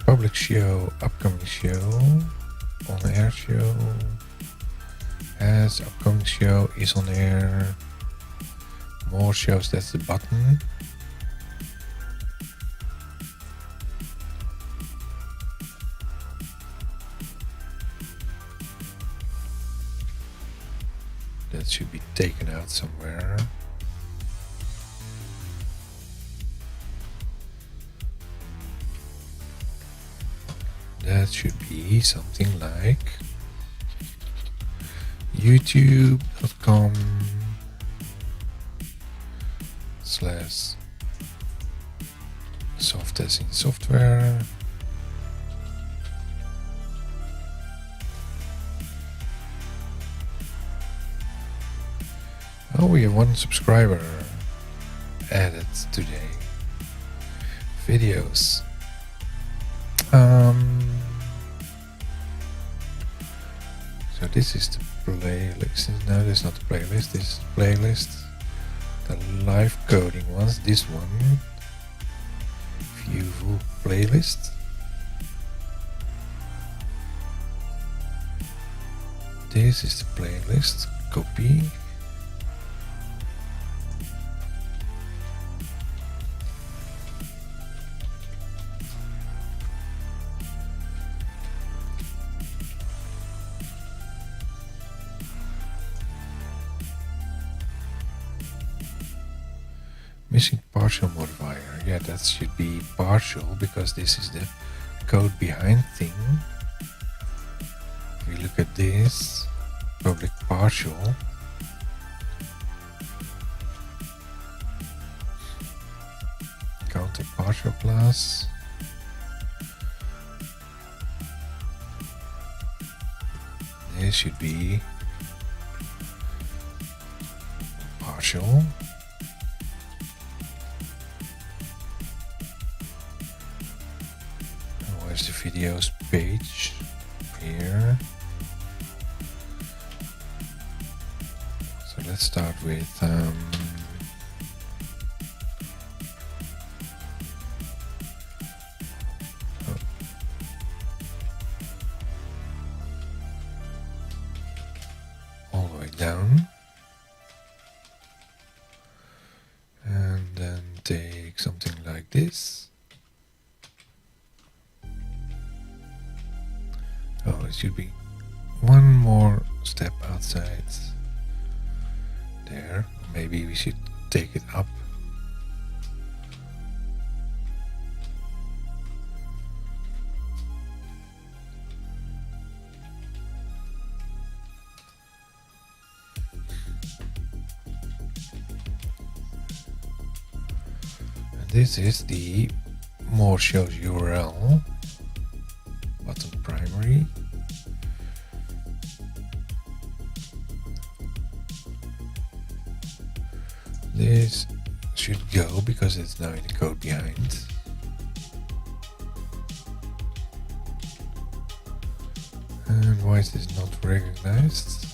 Public show, upcoming show, on air show, as upcoming show is on air, more shows, that's the button. That should be taken out somewhere. That should be something like youtube.com/ soft as in software. Oh, we have 1 subscriber added today. Videos. So this is the playlist. No, this is not the playlist. This is the playlist. The live coding ones. This one. View full playlist. This is the playlist. Copy. Missing partial modifier. Yeah, that should be partial because this is the code behind thing. If we look at this, public partial. Counter partial class. This should be partial. There's the videos page here. So let's start with all the way down, and then take something like this. Oh, it should be one more step outside there. Maybe we should take it up. And this is the more shows URL button primary. This should go because it's now in the code behind. And why is this not recognized?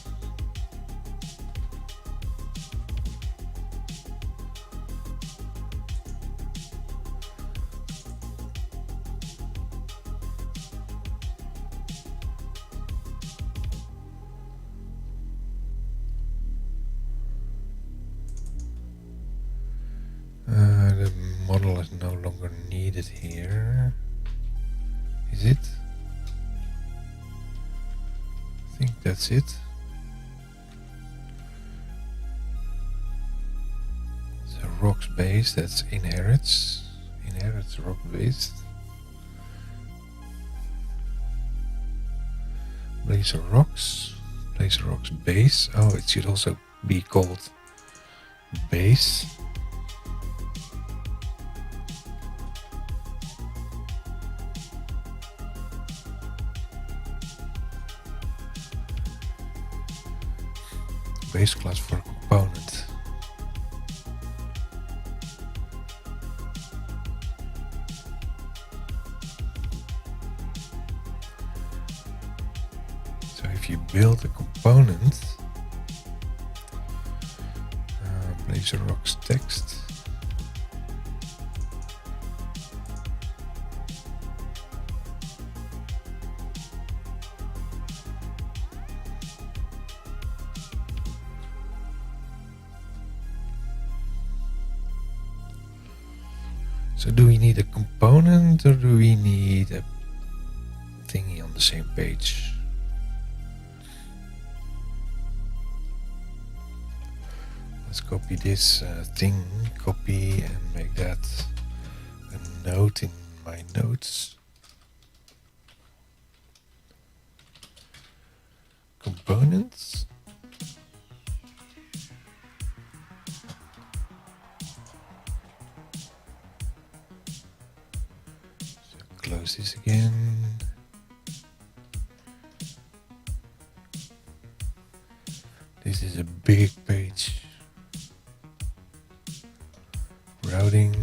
The model is no longer needed here. Is it? I think that's it. The rocks base, that's inherits rock base. Blazor rocks base. Oh, it should also be called base. Base class for a component. So if you build a component, Blazor rocks text. So do we need a component or do we need a thingy on the same page? Let's copy this thing, copy, and make that a note in my notes. Components. Close this again. This is a big page. Routing.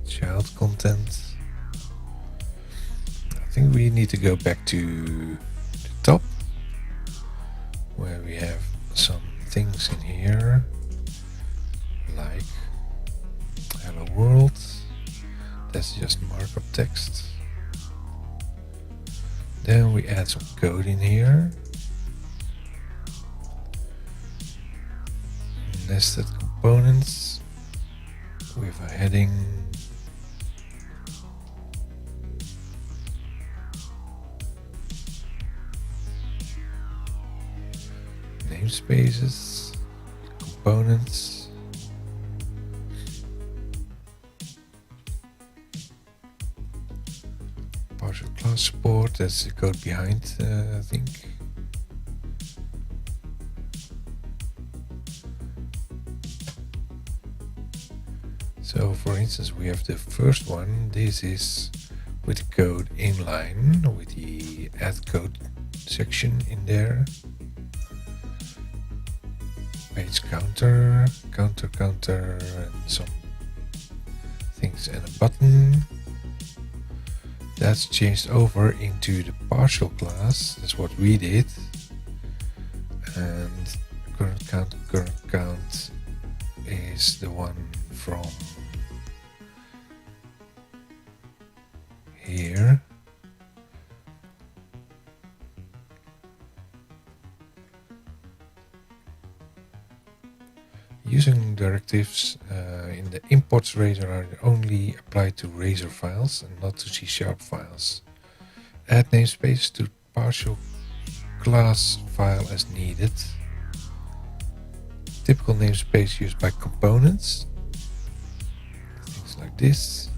Child content. I think we need to go back to the top where we have some things in here. Like hello world, that's just markup text. Then we add some code in here. Nested components with a heading. Namespaces, components. Partial class support, that's the code behind, I think. So for instance, we have the first one. This is with the code inline, with the add code section in there. Page page counter, counter, and some things and a button. That's changed over into the partial class. That's what we did. And current count is the one from here. Using directives in the imports Razor are only applied to Razor files and not to C# files. Add namespace to partial class file as needed. Typical namespace used by components. Things like this.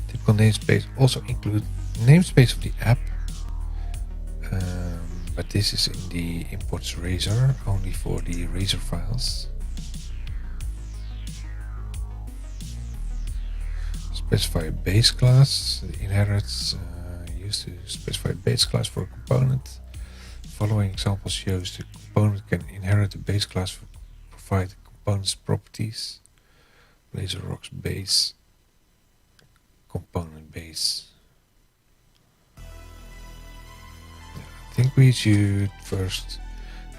Typical namespace also include namespace of the app. But this is in the imports Razor, only for the Razor files. Specify a base class. The inherits used to specify a base class for a component. Following example shows the component can inherit a base class for provide component's properties. Blazor rocks base, component base. I think we should first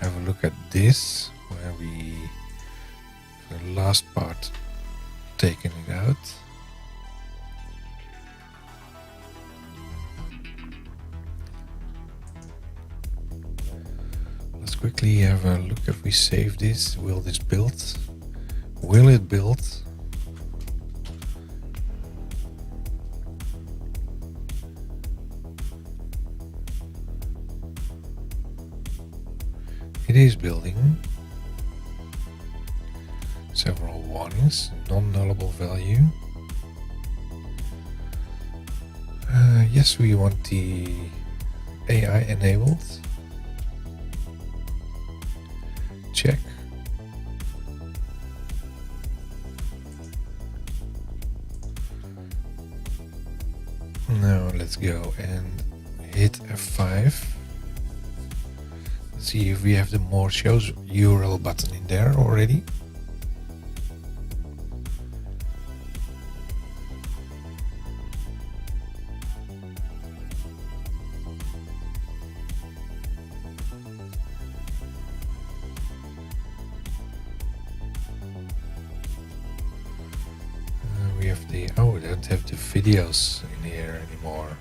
have a look at this, where we the last part taken it out. Let's quickly have a look if we save this. Will this build? Will it build? It is building. Several warnings. Non-nullable value. Yes, we want the AI enabled. Check. Now let's go and hit F5. Let's see if we have the more shows URL button in there already. We don't have the videos in here anymore.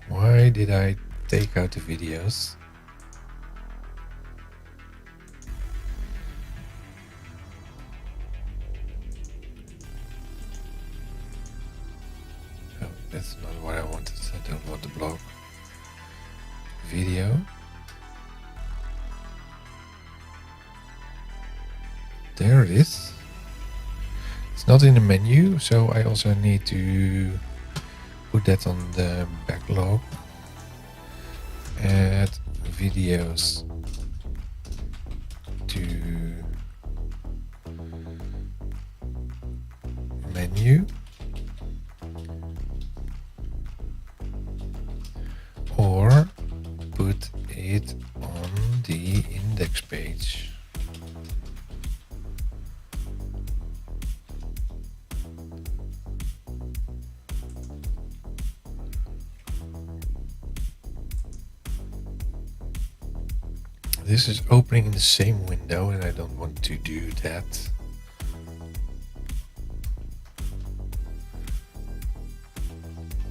Why did I take out the videos? Oh, that's not what I wanted. I don't want the blog. Video. There it is. Not in the menu, so I also need to put that on the backlog. Add videos to menu, or put it on the index page. This is opening in the same window and I don't want to do that.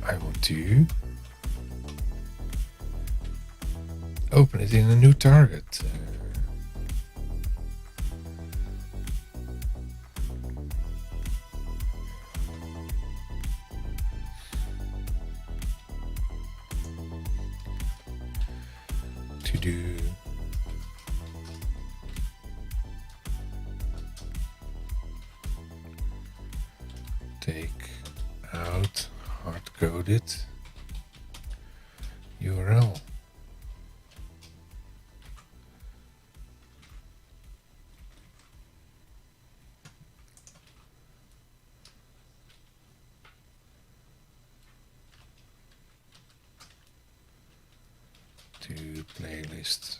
I want to open it in a new target. To do take out hard-coded URL. To playlist.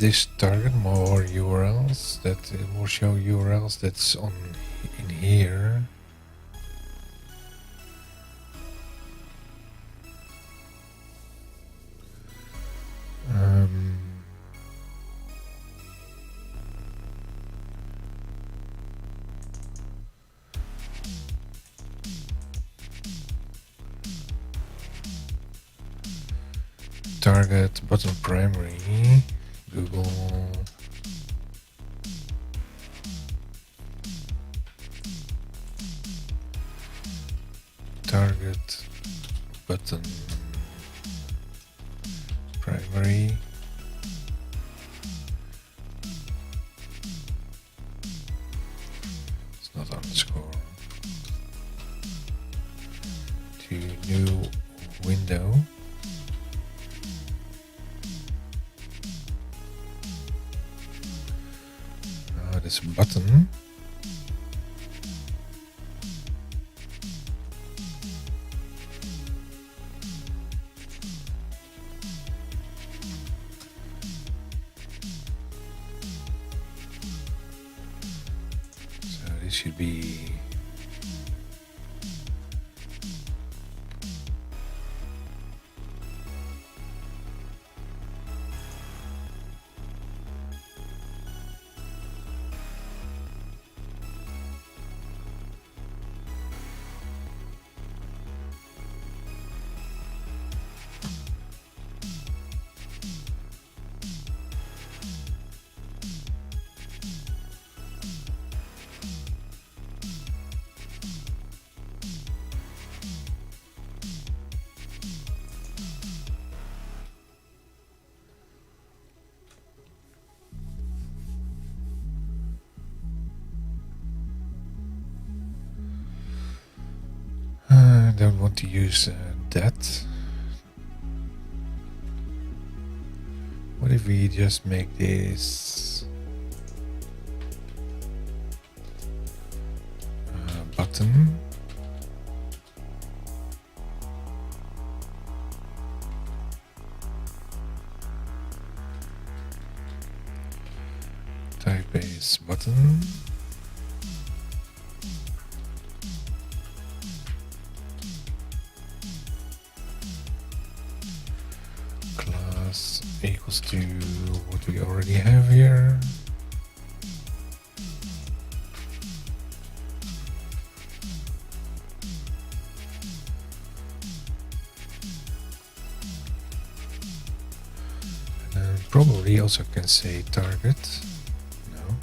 this target more URLs, that more show URLs that's on in here. Target button primary Google target button primary it's not underscore to new window. This button so this should be I don't want to use that. What if we just make this button? Type is button. Equals to what we already have here. And probably also can say target. No.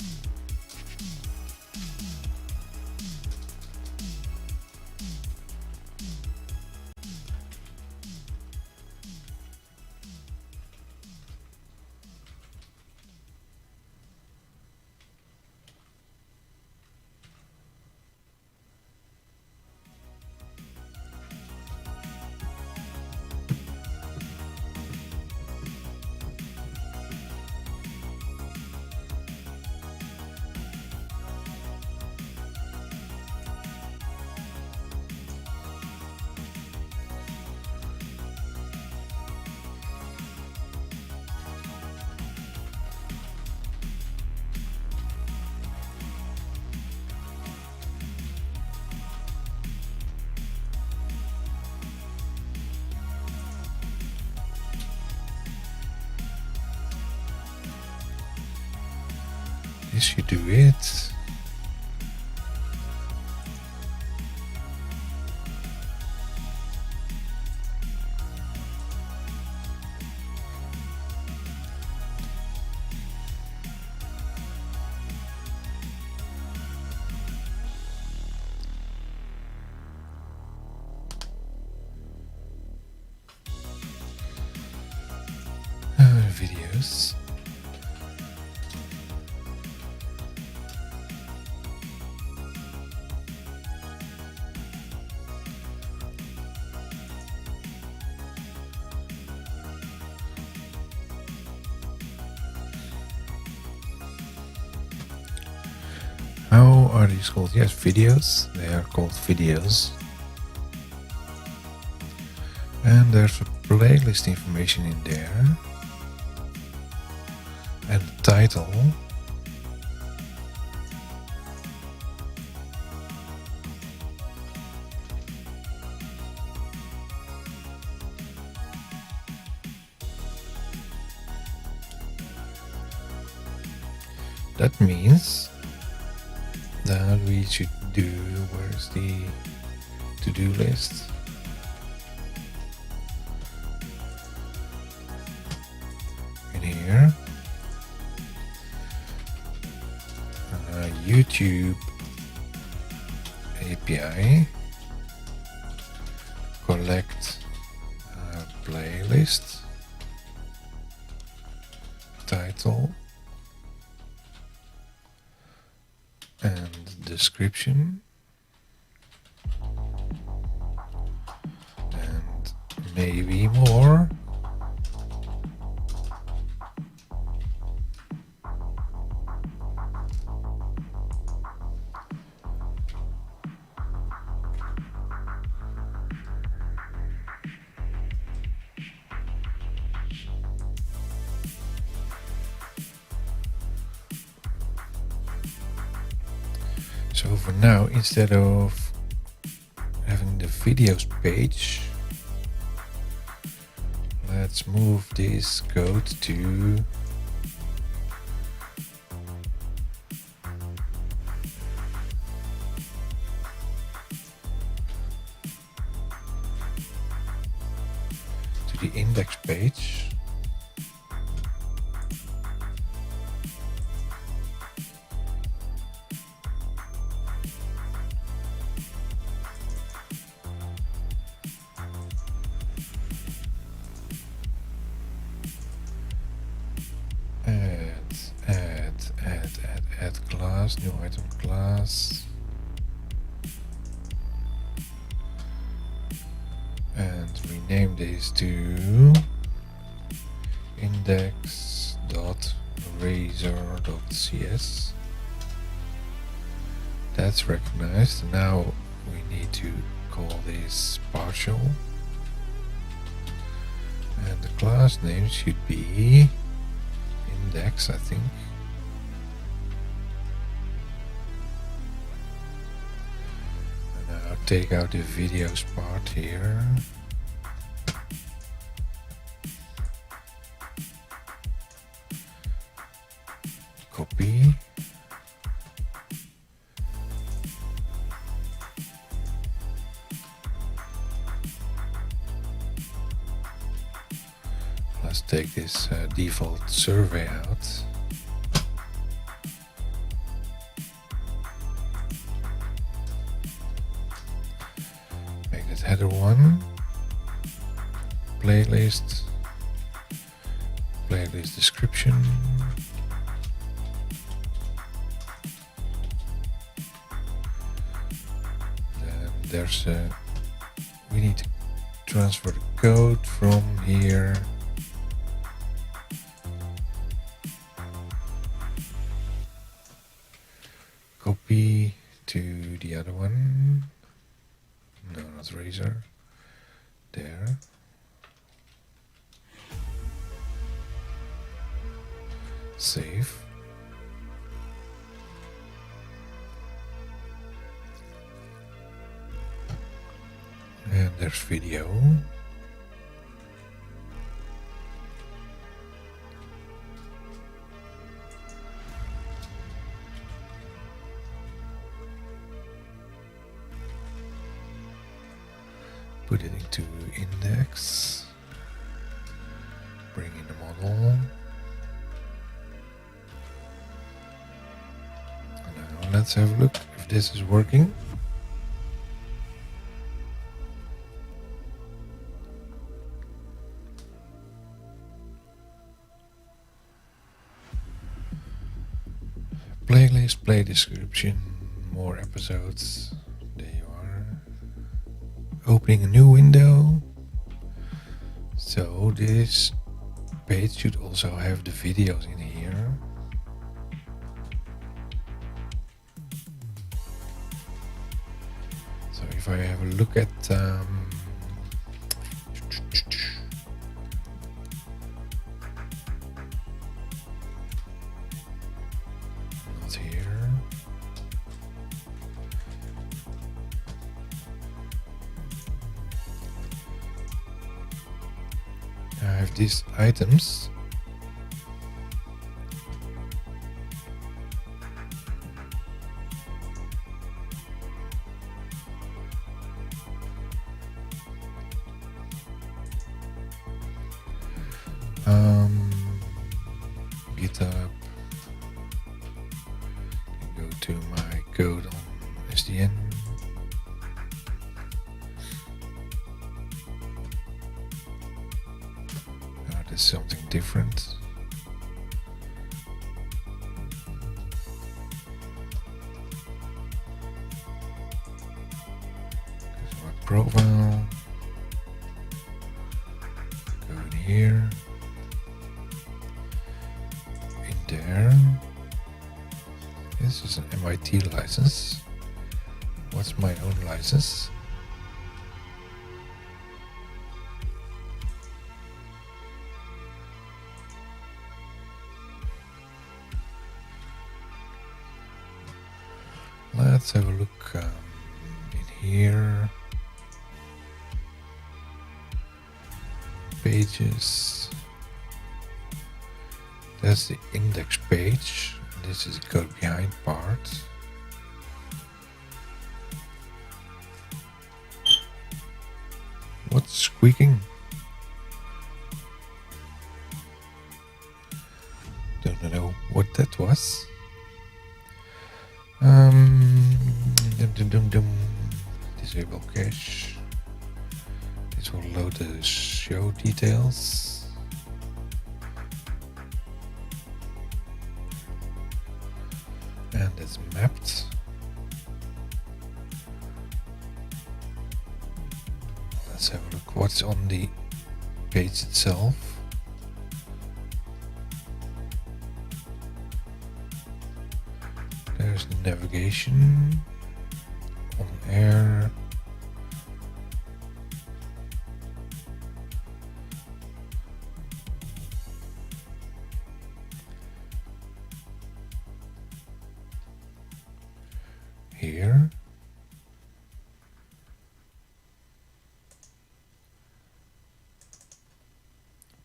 This should do it. Videos. How are these called? Yes, videos. They are called videos. And there's a playlist information in there. and the title. That means that we should do, where's the to-do list? In here. YouTube API. Collect playlist. Title. And description. And maybe more. So for now, instead of having the videos page, let's move this code to the index page. Add class, new item class, and rename this to index.razor.cs. That's recognized. Now we need to call this partial, and the class name should be index, I think. Take out the videos part here. Copy. Let's take this default survey out. Header 1, playlist description, then there's we need to transfer the code from here copy to the other one. No, not Razor. There. Save. And there's video. Put it into index, bring in the model. Now let's have a look if this is working. Playlist, play description, more episodes. There you are. Opening a new window. So this page should also have the videos in here. So if I have a look at not here. I have these items. GitHub. Go to my code on SDN. There's something different. There's my profile. Go in here. In there. This is an MIT license. What's my own license? Let's have a look in here. Pages. That's the index page. This is the code behind part. What's squeaking? Don't know what that was. Disable cache. This will load the show details. And it's mapped. Let's have a look what's on the page itself. There's the navigation, on air, here,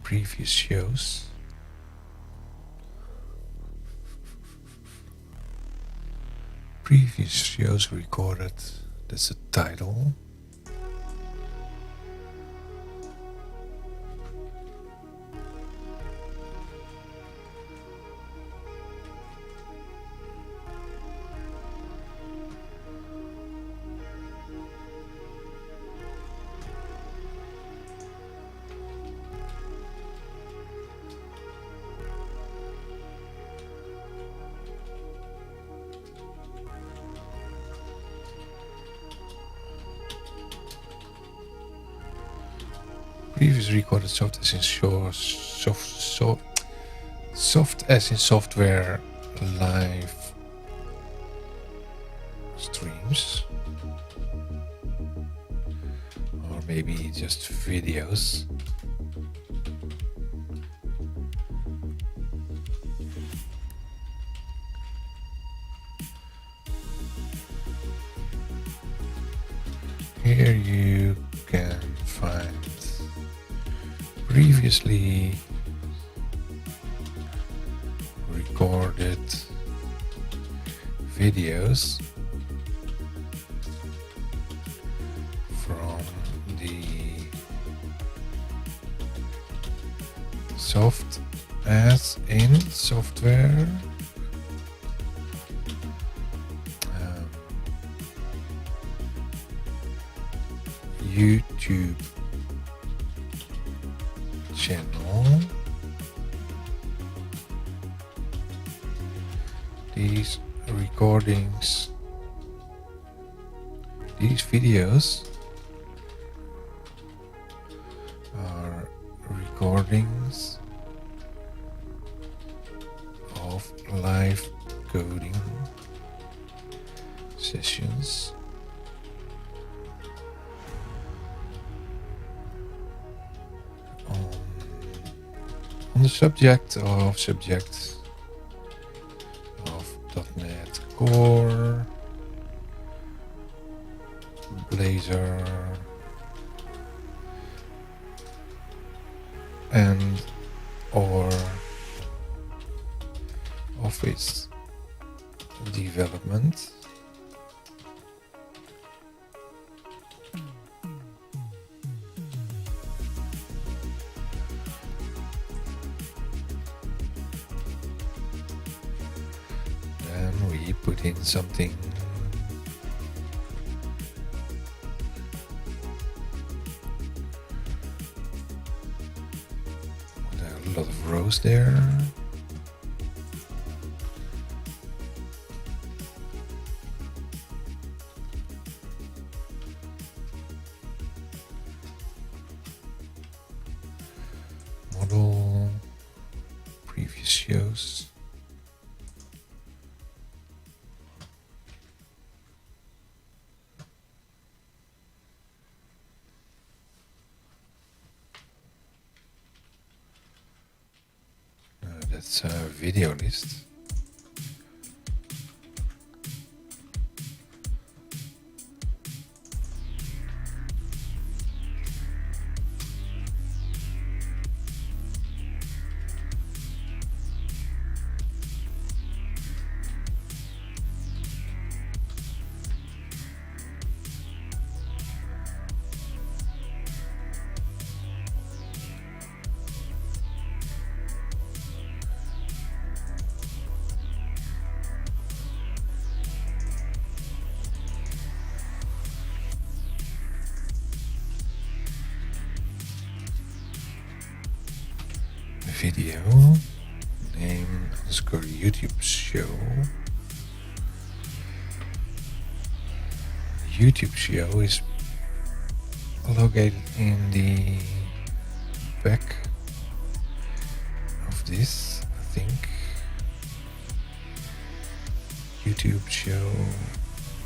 previous shows. Previous shows recorded, that's the title. Previous recorded soft as in soft as in software live streams, or maybe just videos. Here you can find previously recorded videos from the soft as in software YouTube channel. These recordings, these videos are recordings of live coding sessions. On the subject of .NET Core, Blazor, and or Office development. Then we put in something. There are a lot of rows there. Model, previous shows. That's a video list. Video name underscore YouTube show. YouTube show is located in the back of this, I think. YouTube show.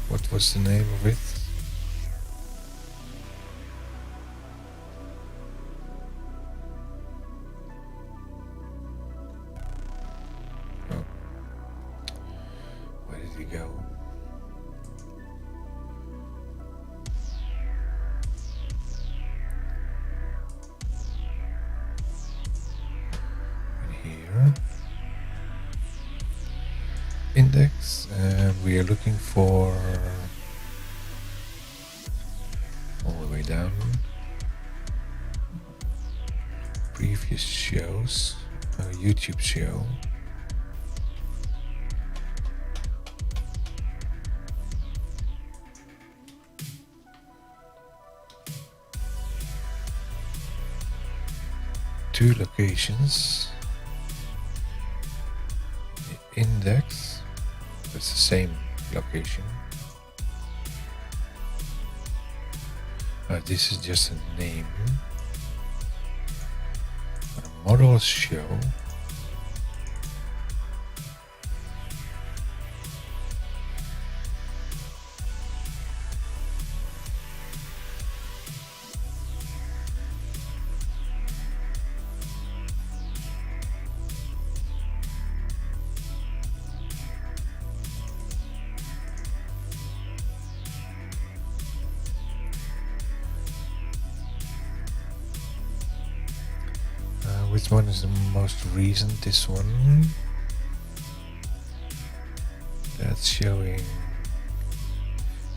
What was the name of it? Go. And here, index, and we are looking for all the way down previous shows, YouTube show. Two locations, the index, that's the same location. This is just a name. A models show. Which one is the most recent? This one. That's showing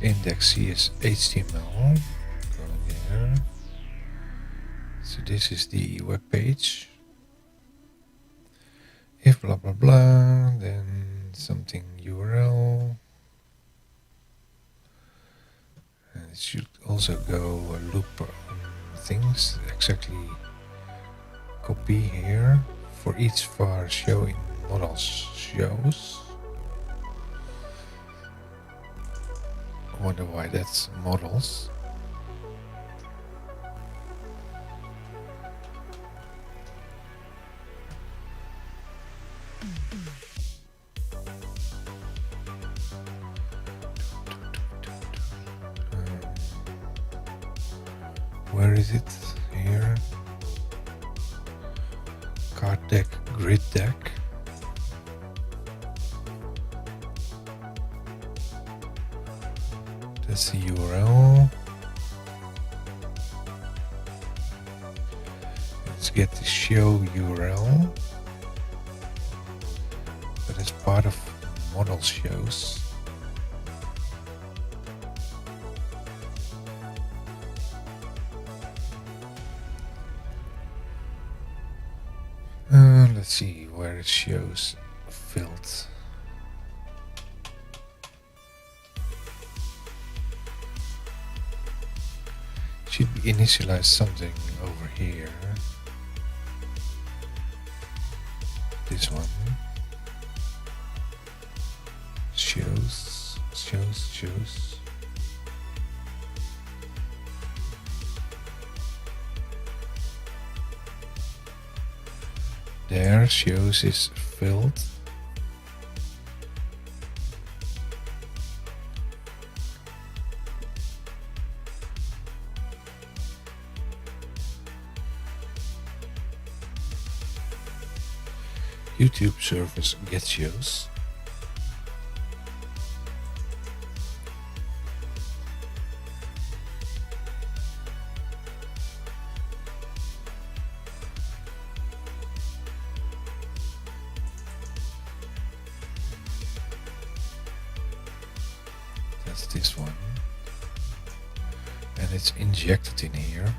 index HTML. Go there. So this is the web page. If blah blah blah, then something URL. And it should also go a loop on things exactly. Copy here for each var showing models shows. I wonder why that's models. Where is it? Here. Card deck, grid deck. That's the URL. Let's get the show URL. But it's part of model shows. Let's see where it shows filled. Should be initialize something over here. This one. Shows. There, shows is filled. YouTube service get shows. That's this one. And it's injected in here.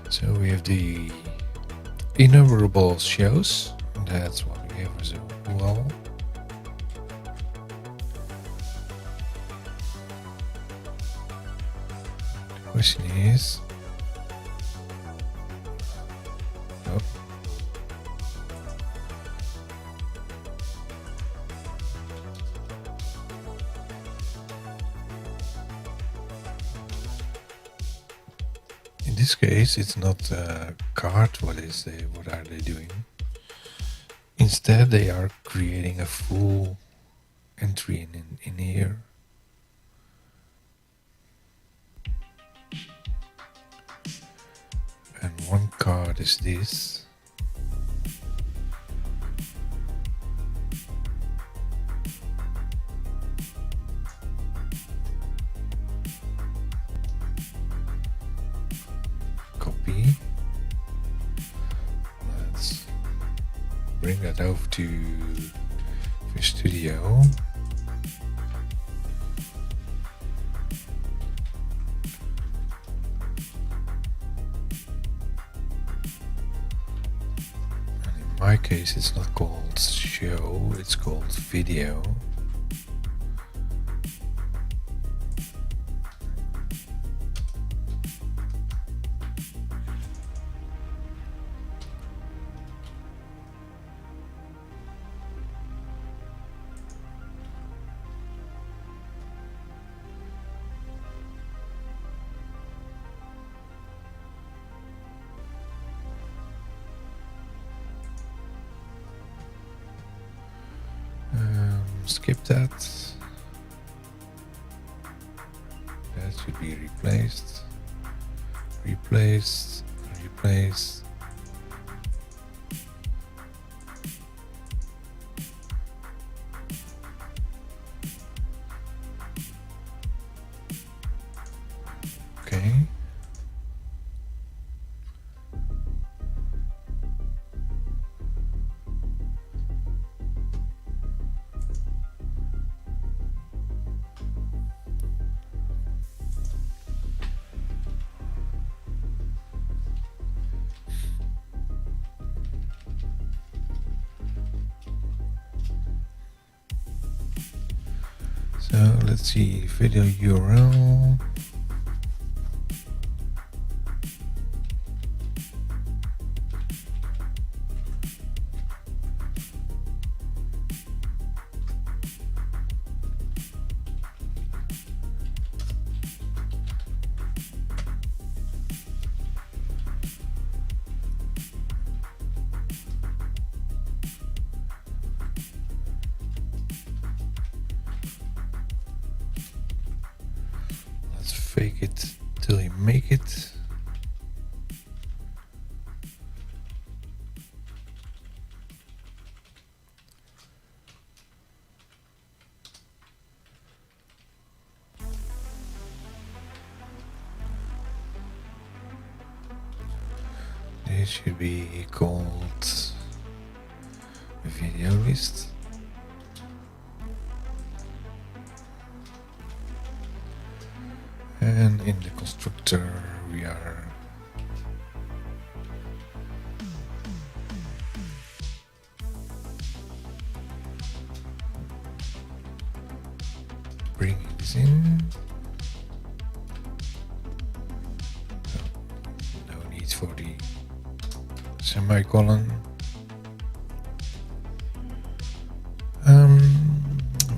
So we have the enumerable shows. That's what we have as well. The question is, oh. In this case, it's not a card. What are they doing? Instead, they are creating a full entry in here. And one card is this. Copy. Let's bring that over to Fish Studio. In my case, it's not called show, it's called video. Skip that. That should be replaced. Replaced. Okay. So let's see, video URL. fake it till you make it. This should be called video list. And in the constructor we are bringing this in. No need for the semicolon.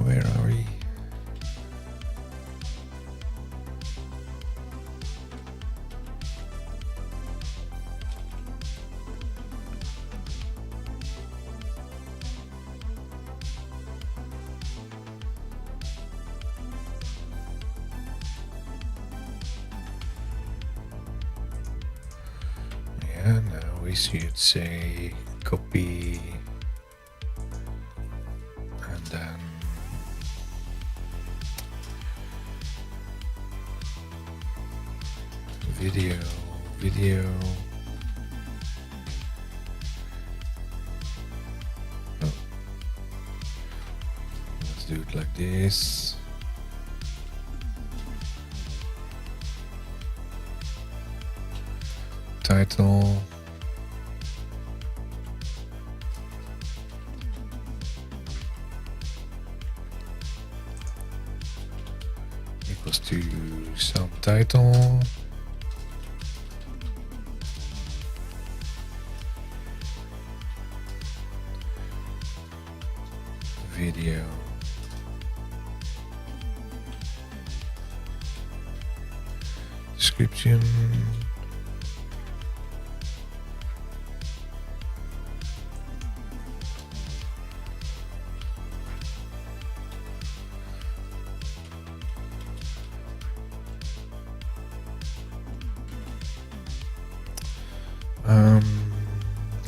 Where are we? Yeah, now we should say copy and then video. Oh. Let's do it like this. Title. Equals to subtitle. Video. Description.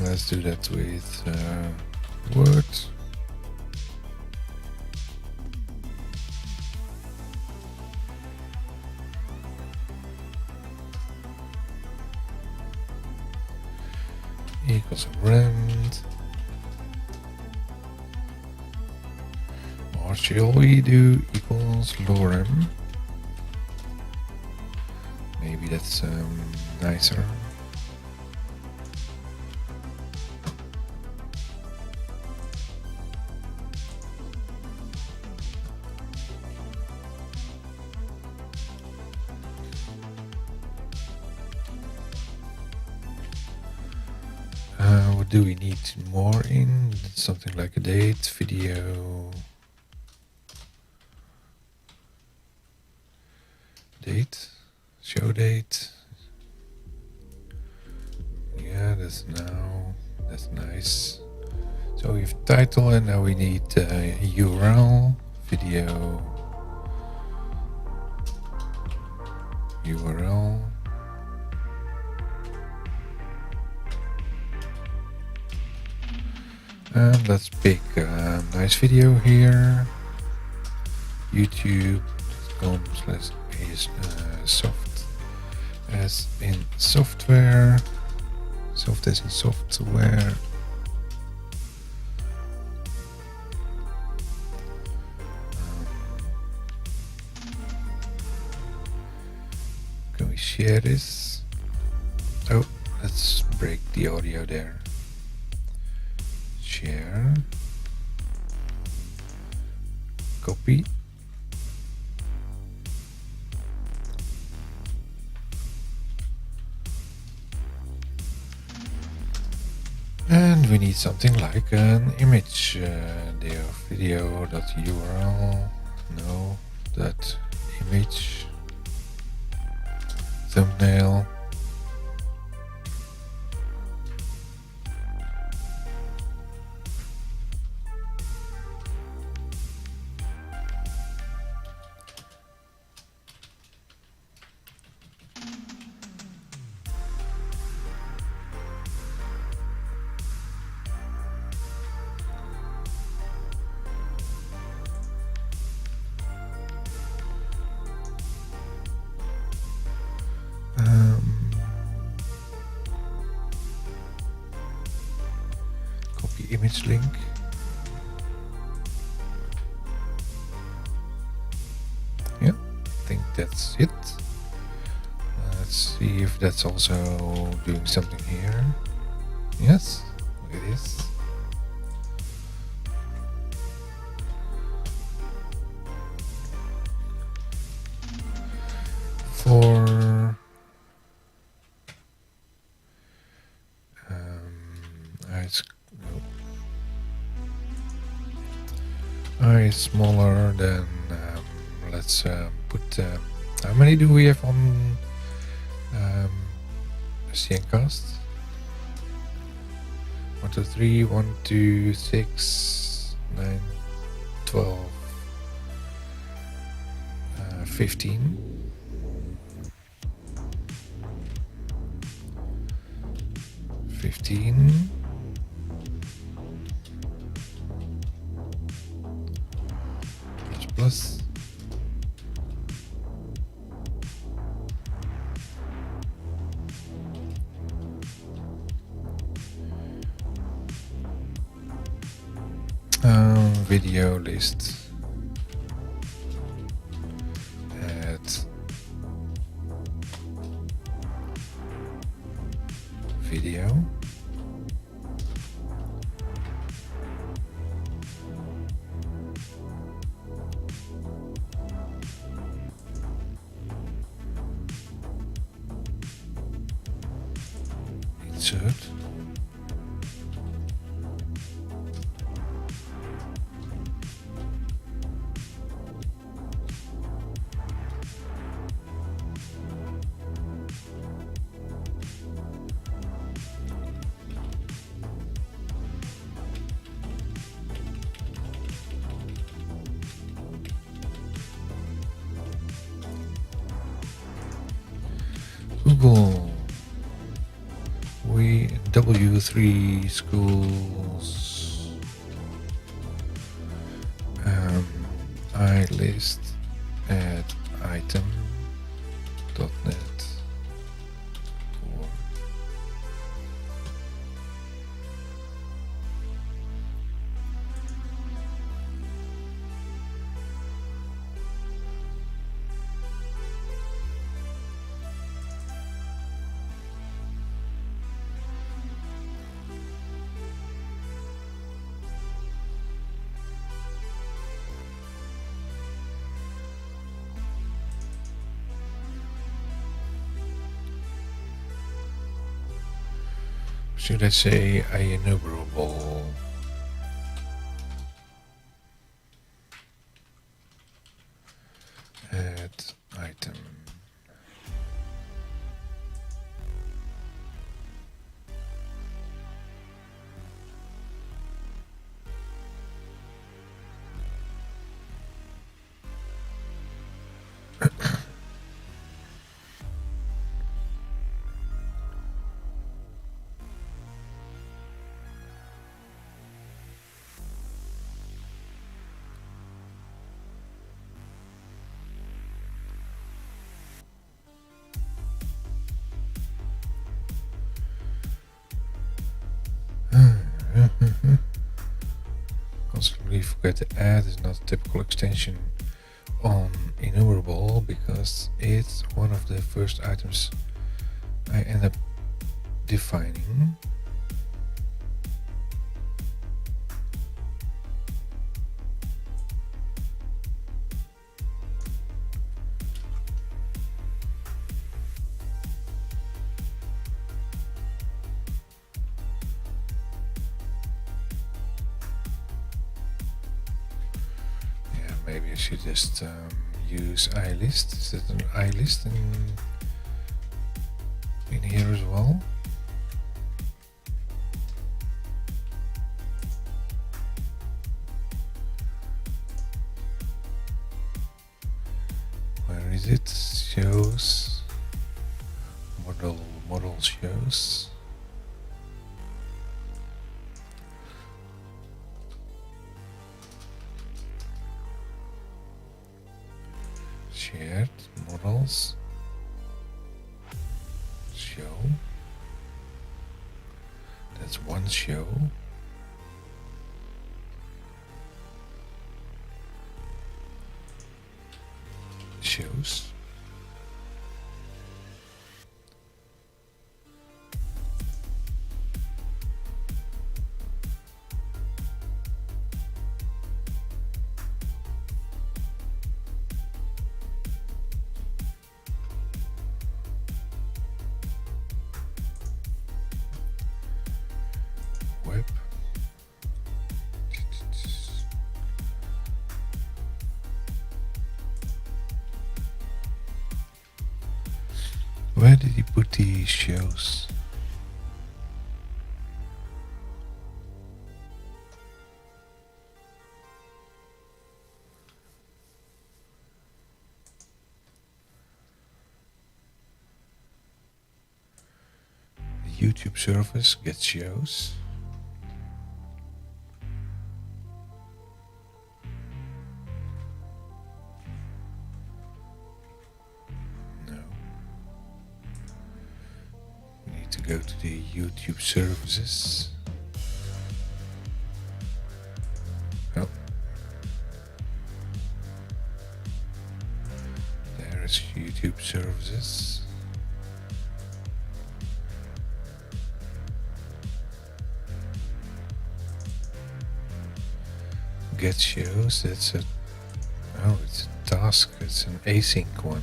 Let's do that with Word. Equals rand. Or shall we do equals lorem? Maybe that's nicer. What do we need more in? Something like a date, video, date, show date. Yeah, that's nice. So we have title and now we need URL, video, URL. And let's pick a nice video here. YouTube.com/soft as in software. Soft as in software. Can we share this? Oh, let's break the audio there. Share, copy, and we need something like an image there, video.url, no, that image, thumbnail. image link. Yeah, I think that's it. Let's see if that's also doing something here. Yes, it is. For I is smaller than let's put how many do we have on Cncast? 1, 2, 3, 1, 2, 6, 9, 12, 15. 15. Plus. Video list. Add video. Insert. Google. We W3 schools. I list add item.net. Should I say enumerable? Add item. Constantly forget to add is not a typical extension on enumerable because it's one of the first items I end up defining. Maybe I should just use iList. Is it an iList in here as well? Where is it? Shows model shows. Shared models show. That's one show. Where did he put these shows? The YouTube service gets shows. Go to the YouTube services. Oh. There is YouTube services. Get shows, that's a... Oh, it's a task, it's an async one.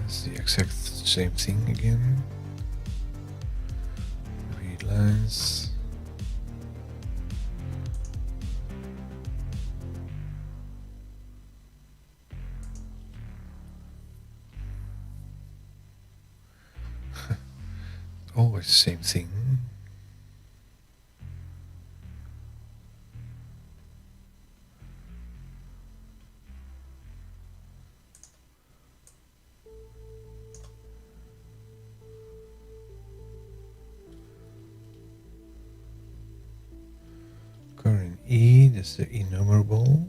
It's the exact same thing again. Read lines. Always the same thing. Current E, that's the enumerable.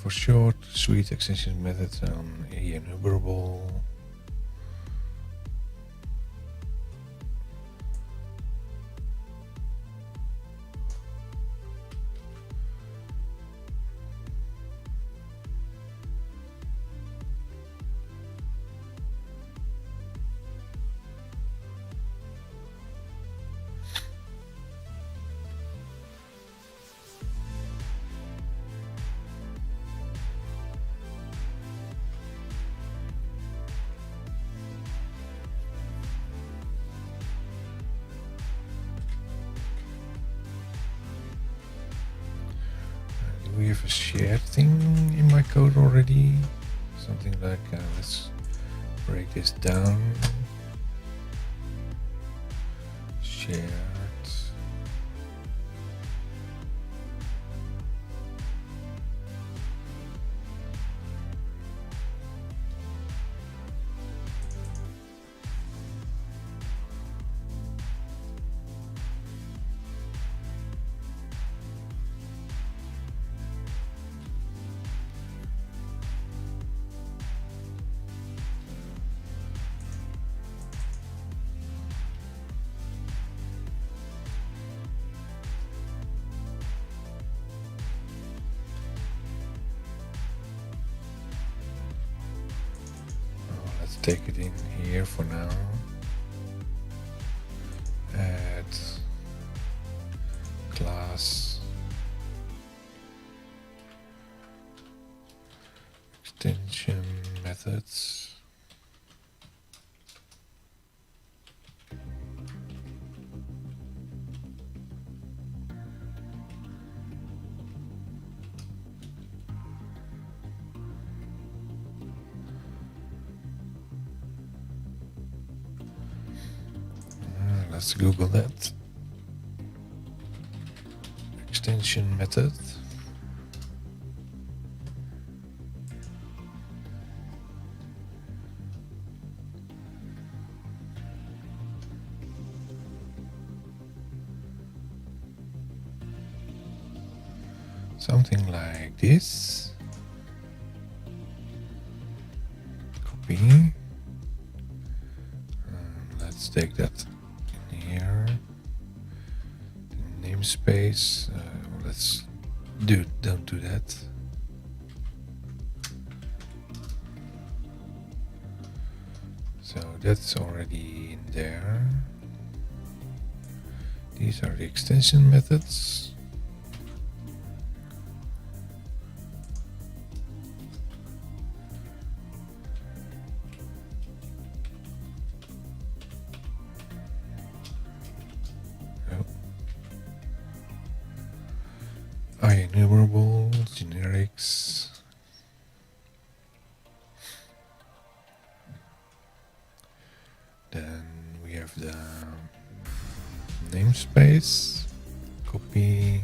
For short, sweet extension methods on enumerable. We have a shared thing in my code already. Something like, let's break this down. Shared. Take it in here for now. Add class extension methods. let's Google that. Extension method. Something like this. Copy. Let's take that in here. The namespace. Let's don't do that. So that's already in there. These are the extension methods. Enumerable, generics. Then we have the namespace, copy.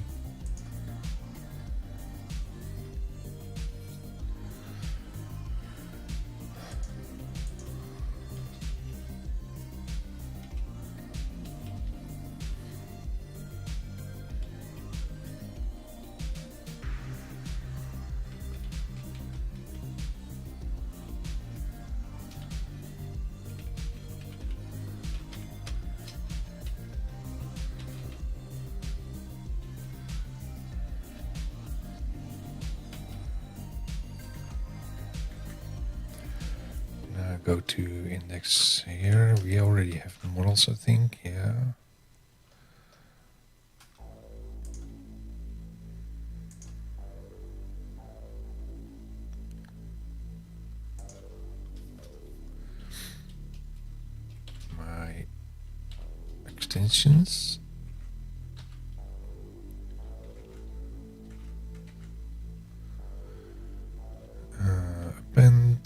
Go to index here. We already have the models, I think. Yeah. My extensions. Append.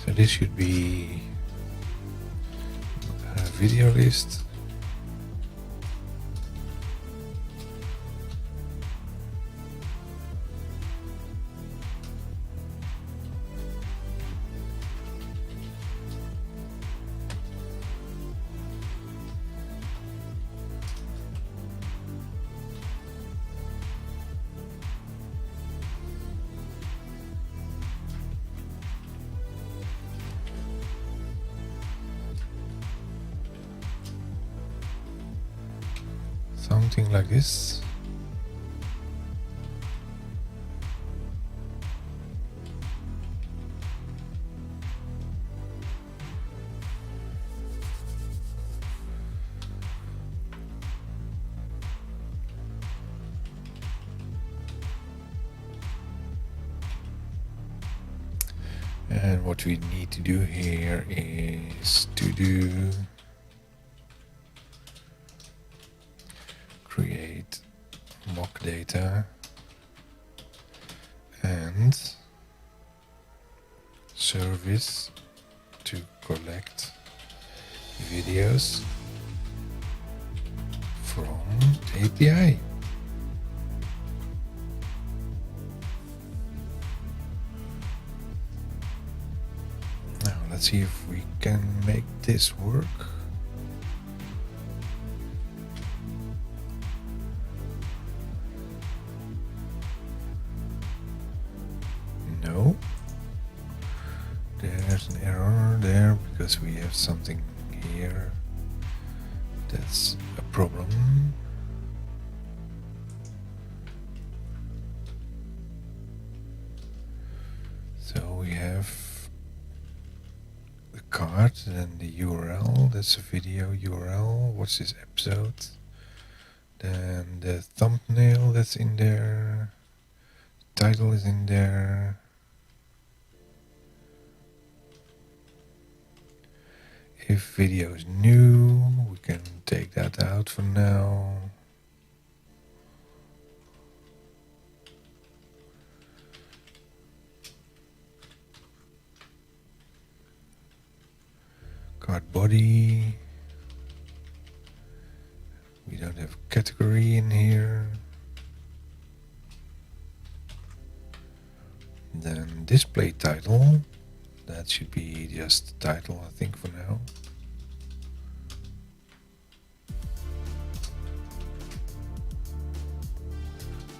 So this should be a video list. Something like this. And what we need to do here is to do create mock data and service to collect videos from the API. Now let's see if we can make this work. No, there's an error there because we have something here that's a problem. So we have the card and the URL, that's a video URL, what's this episode? Then the thumbnail that's in there, title is in there. If video is new, we can take that out for now. card body. We don't have category in here. Then display title. That should be just the title, I think, for now.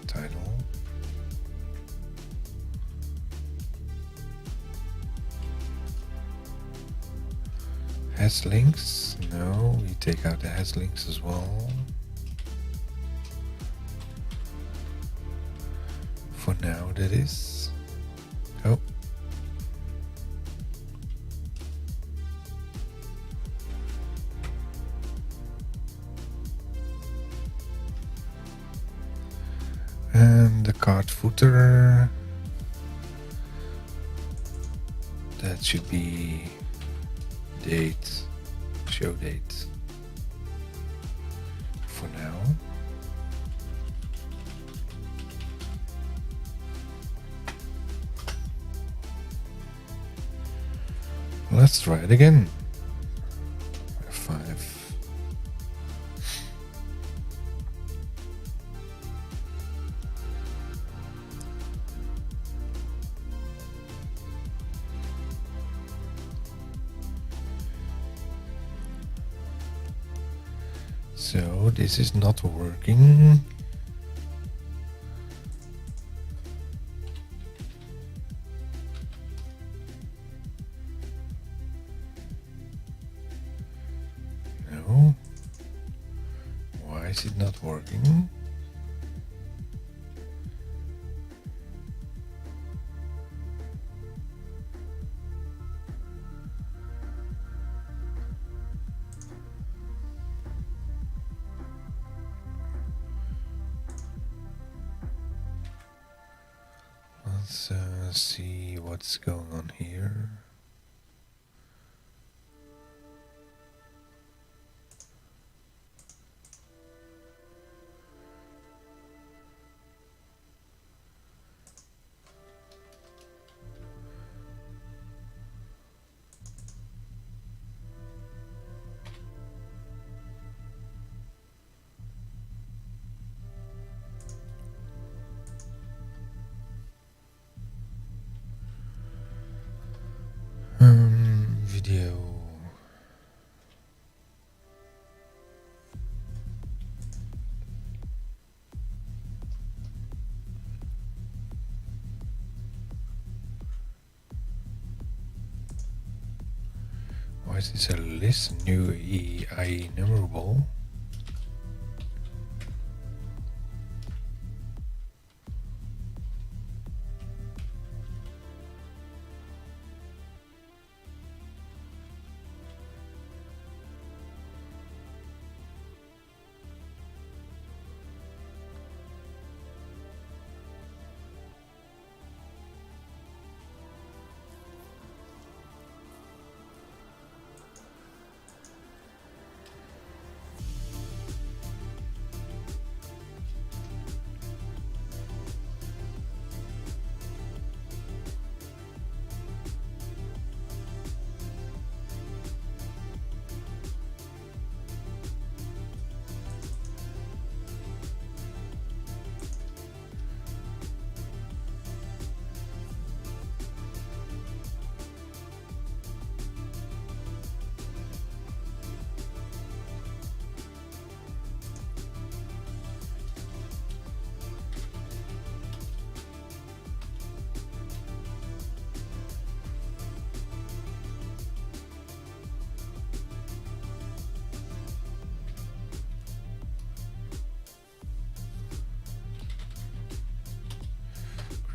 Title. Has links? No, we take out the has links as well. For now, that is. Oh. And the card footer. That should be date, show date for now. Let's try it again. F5. So this is not working. No. Why is it not working? Let's see what's going on here. Video. Why is this a list? New EI enumerable.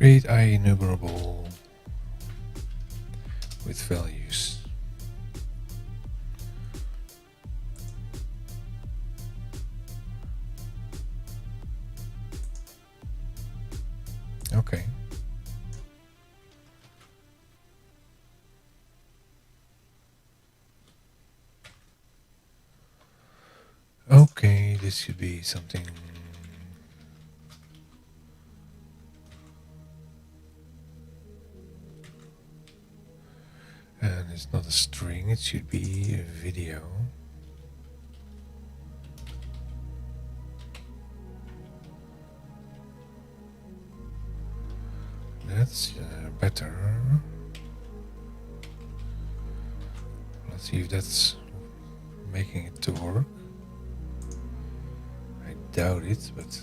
Create I enumerable with values. Okay. Okay, this should be something. And it's not a string, it should be a video. That's better. Let's see if that's making it to work. I doubt it, but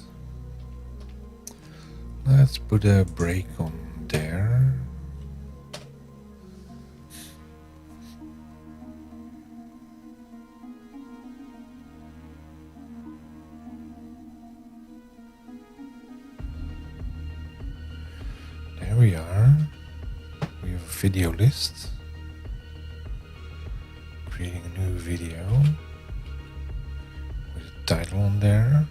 let's put a break on there. There we are. We have a video list. Creating a new video with a title on there.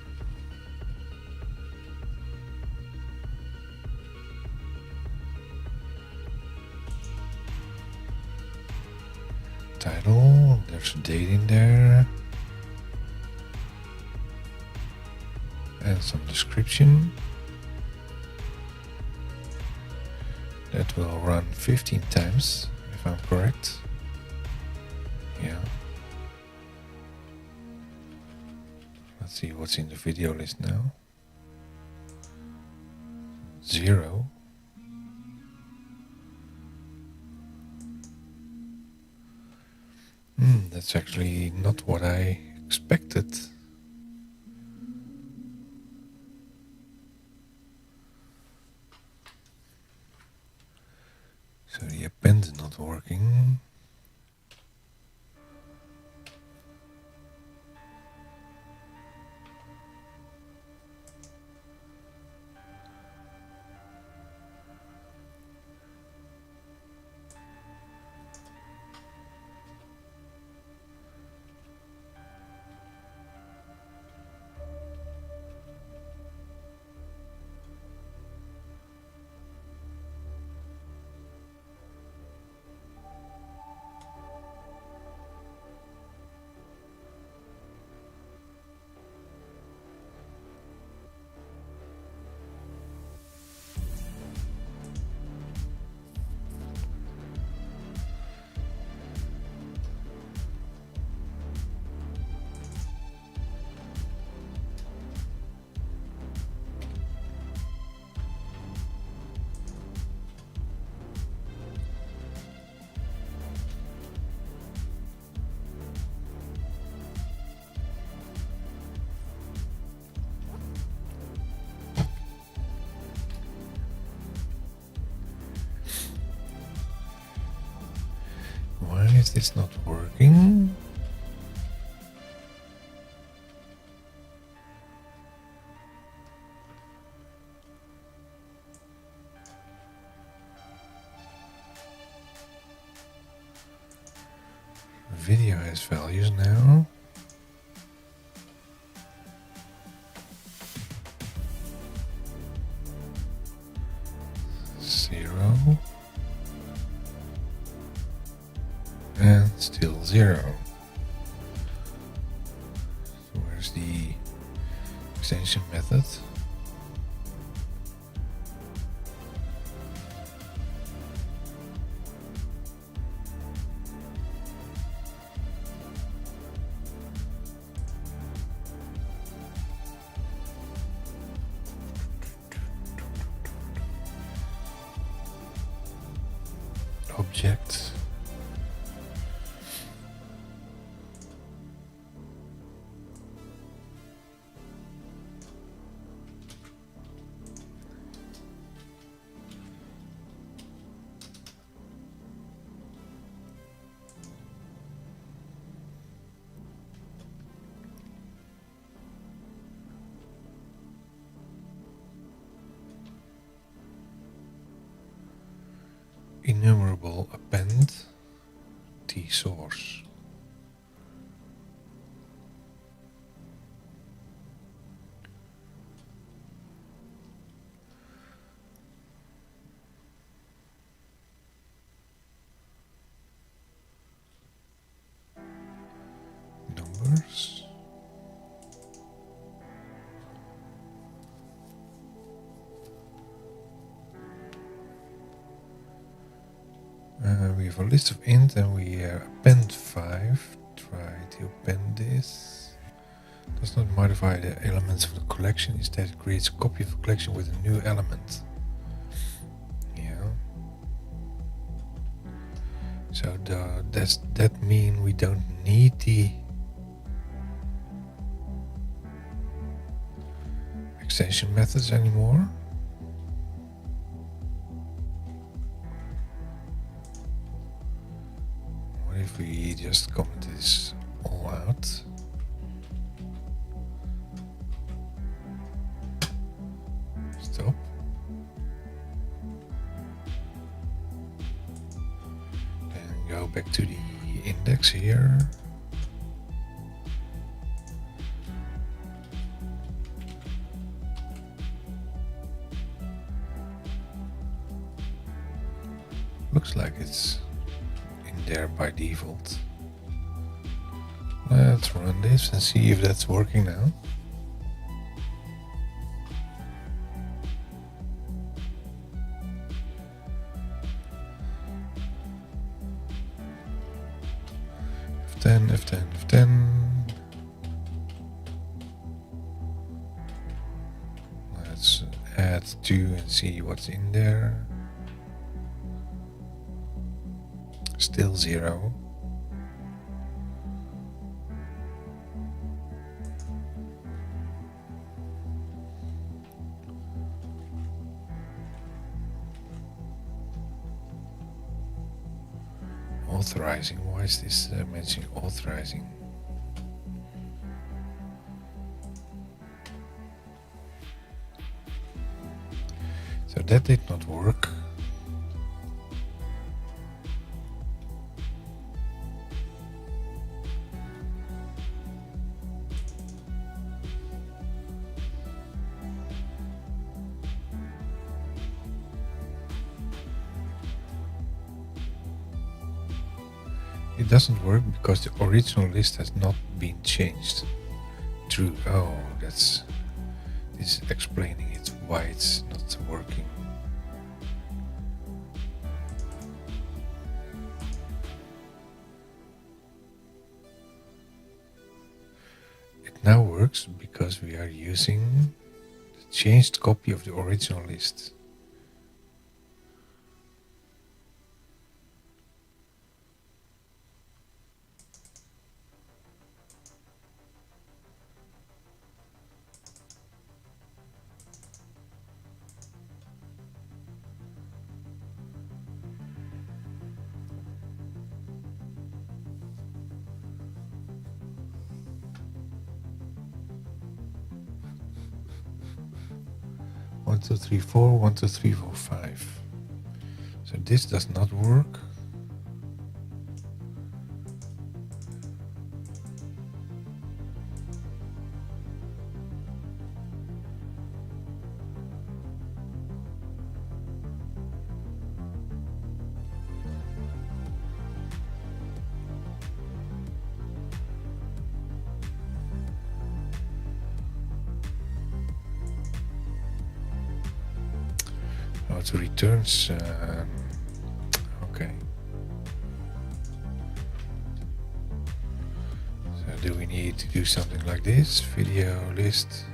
Title, there's a date in there. And some description. That will run 15 times, if I'm correct. Yeah. Let's see what's in the video list now. 0. That's actually not what I expected. So the append is not working. Why is this not working? Video has values now. Zero. And still 0. So where's the extension method? Object. Enumerable append T source. Numbers. We have a list of int and we append 5. Try to append this. Does not modify the elements of the collection. Instead, it creates a copy of the collection with a new element. Yeah. So does that mean we don't need the extension methods anymore? What if we just comment this all out? Stop. And go back to the index here. Looks like it's in there by default. Let's run this and see if that's working now. F10, F10, F10. Let's add 2 and see what's in there. Still 0. Authorizing. Why is this mentioning authorizing? So that did not work. It doesn't work because the original list has not been changed. True. Oh, this is explaining it, why it's not working. It now works because we are using the changed copy of the original list. One, two, three, four. 1, 2, 3, 4, 5. So this does not work. Oh, it returns. Okay. So do we need to do something like this? Video list.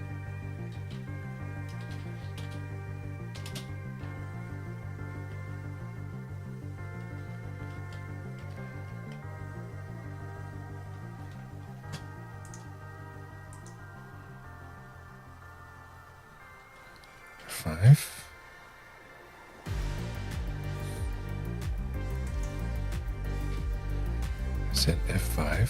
Five. Set F5.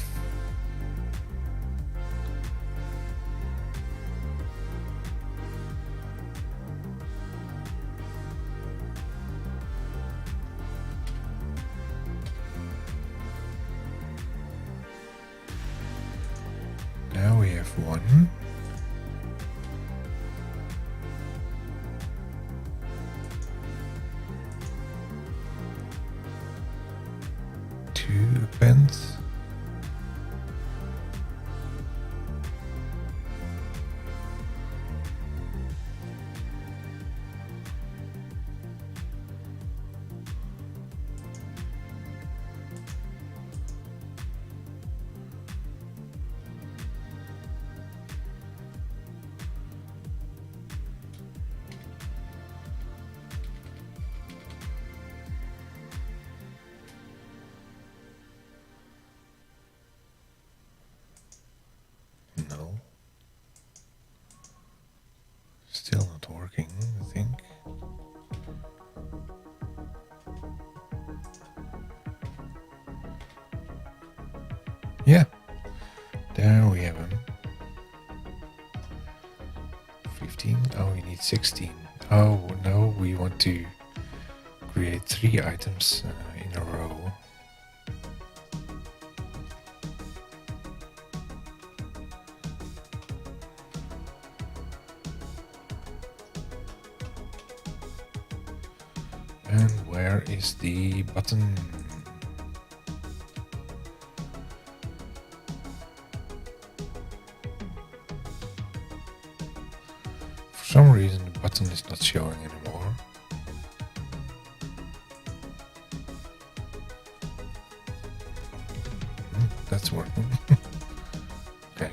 Now we have 1. Append. 15. Oh, we need 16. Oh no, we want to create 3 items in a row. And where is the button? For some reason the button is not showing anymore. That's working. Okay.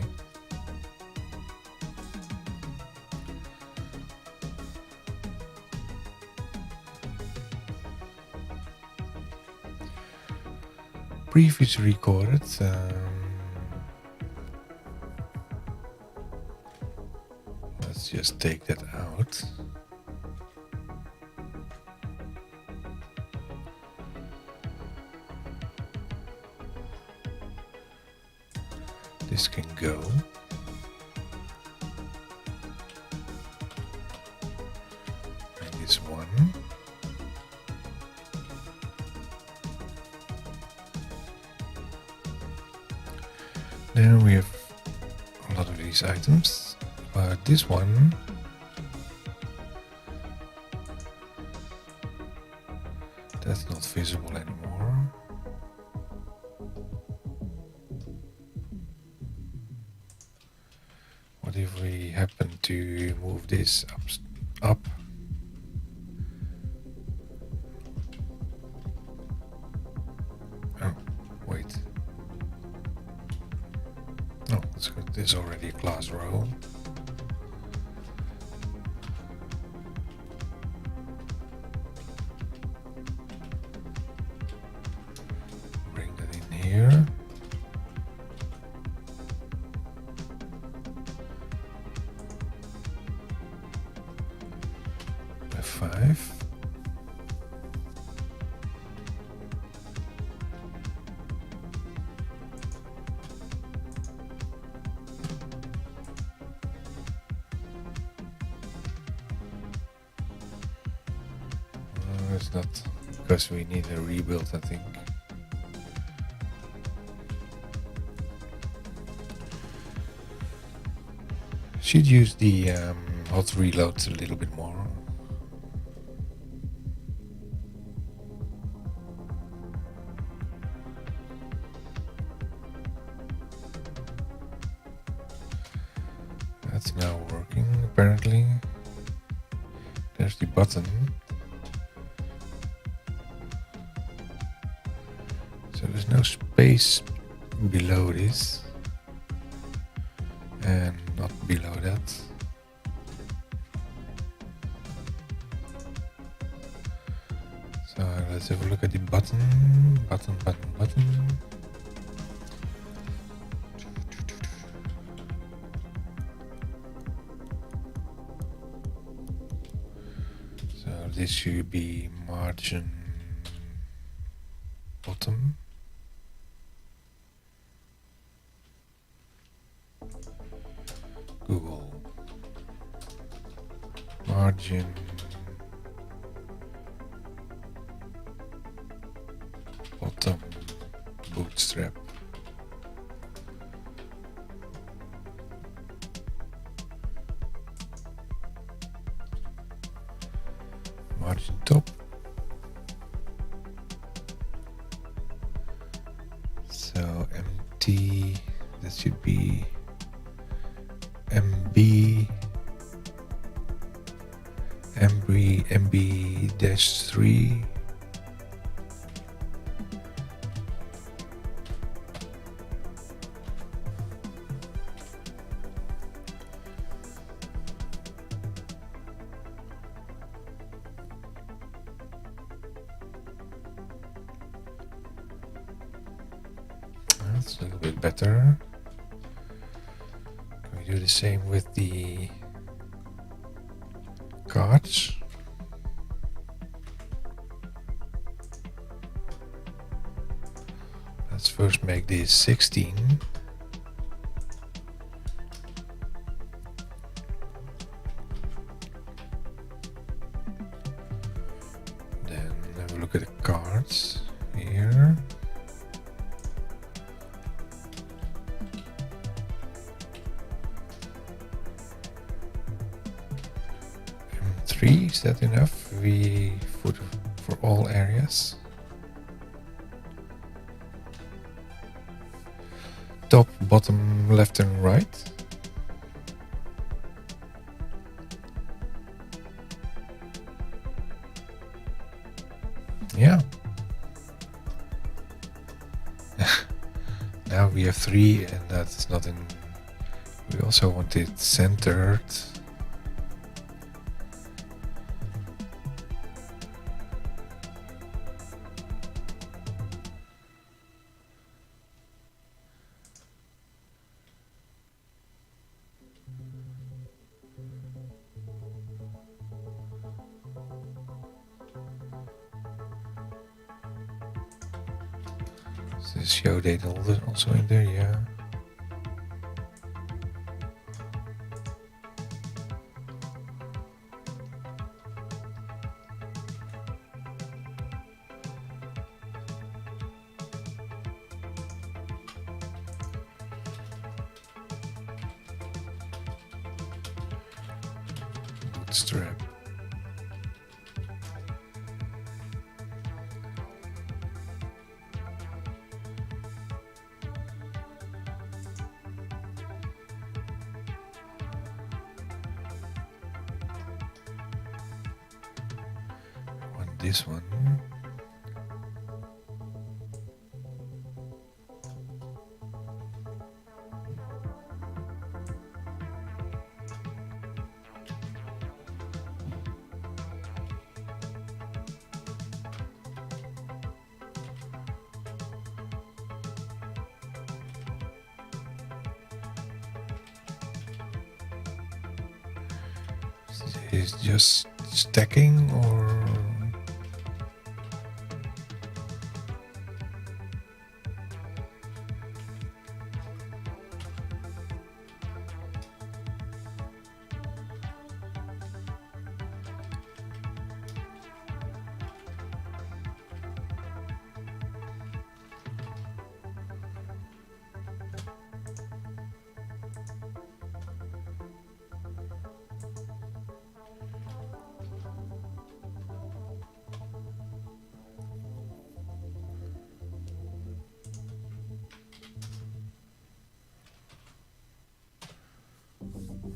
Previously recorded. Let's just take that out. This can go. And this one. Then we have a lot of these items, but this one that's not visible anymore. What if we happen to move this up? Oh, wait. Oh, it's good. There's already a class row. Bring that in here. F5. It's not because we need a rebuild, I think. Should use the hot reloads a little bit more. That's now working apparently. There's the button. So there's no space below this and not below that. So let's have a look at the button. Button. So this should be margin bottom. Google margin bottom bootstrap. Margin top. So MT, that should be MB-3. That's a little bit better. Can we do the same with the cards? Let's first make this 16. look at the cards here. M3, is that enough? We for all areas. Top, bottom, left and right. Yeah. Now we have 3 and that's not in... We also want it centered. Is the show date also in there? Yeah. Bootstrap. This one. Is it just stacking or?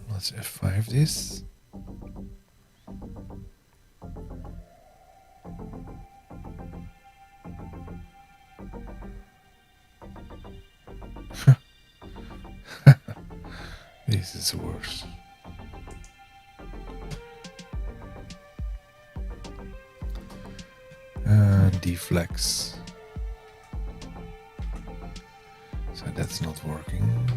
Let's F5 this. This is worse. Deflex. So that's not working.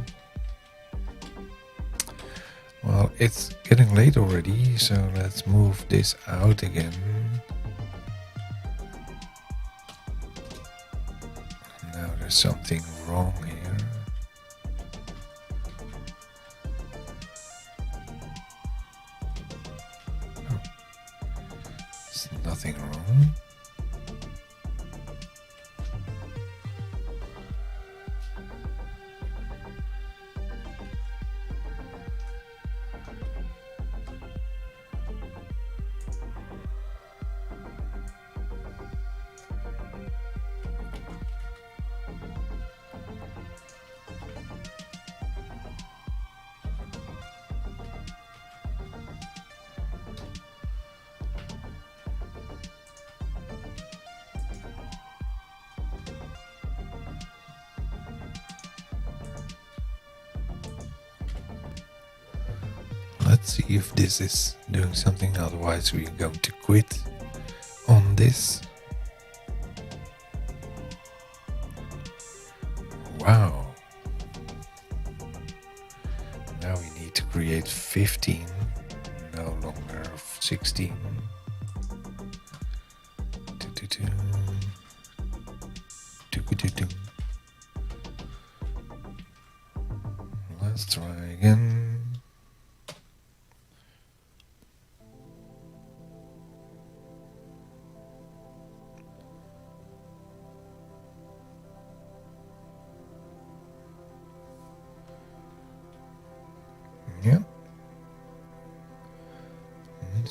Well, it's getting late already, so let's move this out again. Now there's something wrong here. Oh. There's nothing wrong. Let's see if this is doing something, otherwise we're going to quit on this. Wow. Now we need to create 15, no longer 16. Let's try again.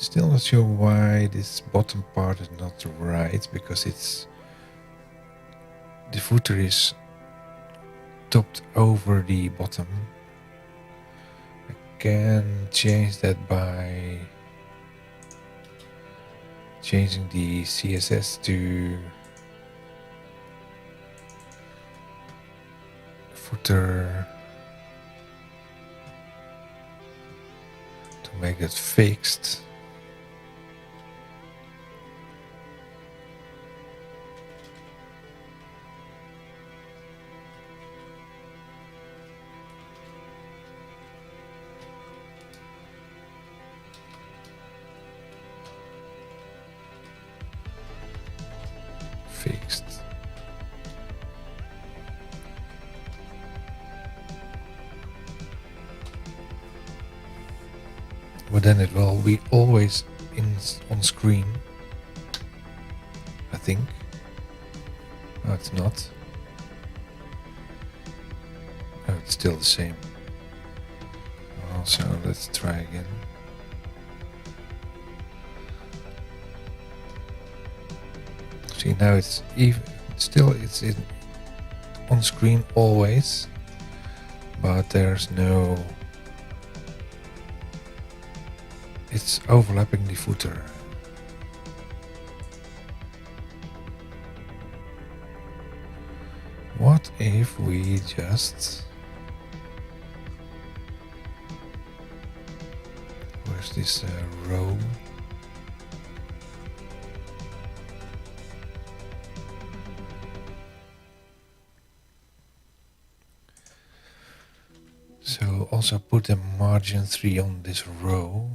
still not sure why this bottom part is not right, because the footer is topped over the bottom. I can change that by changing the CSS to footer to make it fixed. Fixed. But then it will be always on screen, I think. No, it's not. Oh, it's still the same. Also, let's try again. See, now it's even. Still, it's on screen always, but there's no. It's overlapping the footer. What if we just... Where's this row? So also put a margin 3 on this row.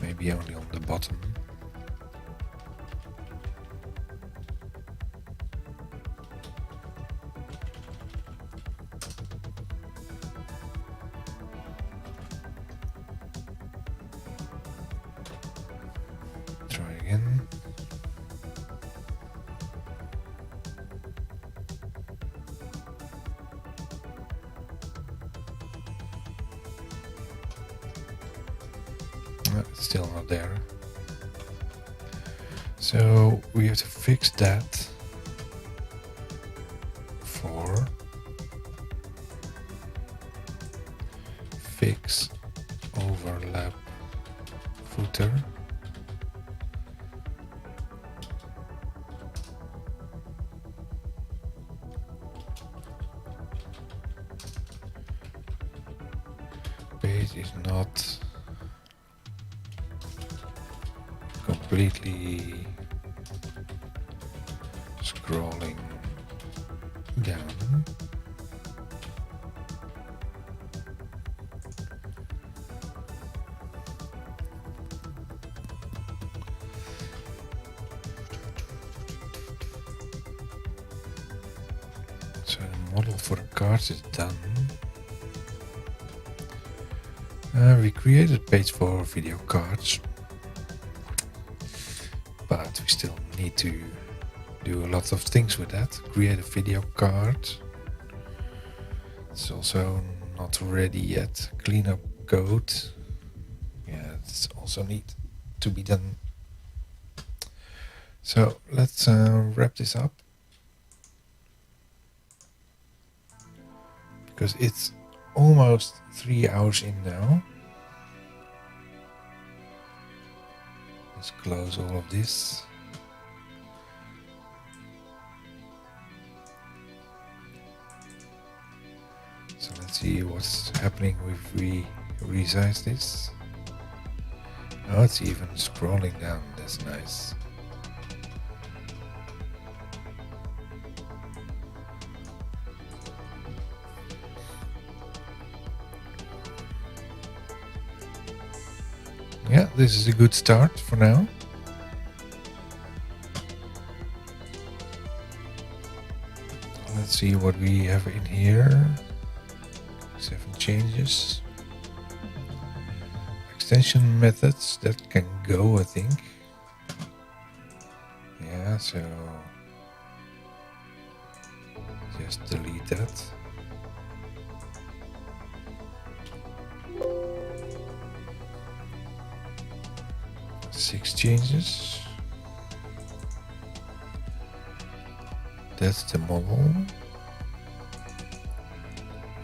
Maybe only on the bottom. Try again. It's still not there. So we have to fix that for fix overlap footer. Page is not completely scrolling down. So the model for the cards is done. We created a page for video cards, but we still need to do a lot of things with that. Create a video card. It's also not ready yet. Clean up code. Yeah, it's also need to be done. So let's wrap this up, because it's almost 3 hours in now. Let's close all of this. So let's see what's happening if we resize this. Oh, it's even scrolling down. That's nice. Yeah, this is a good start for now. Let's see what we have in here. 7 changes. extension methods that can go, I think. Yeah, so just delete that. Six changes. That's the model.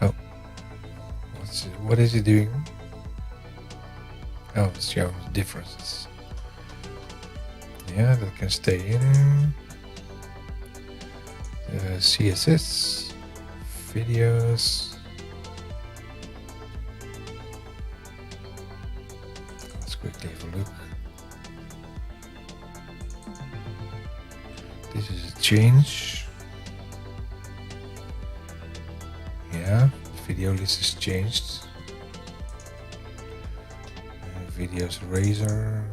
Oh, what is it doing? Oh, it's showing differences. Yeah, that can stay in. CSS, videos. Let's quickly have a look. This is a change. Yeah, the video list is changed. Videos razor.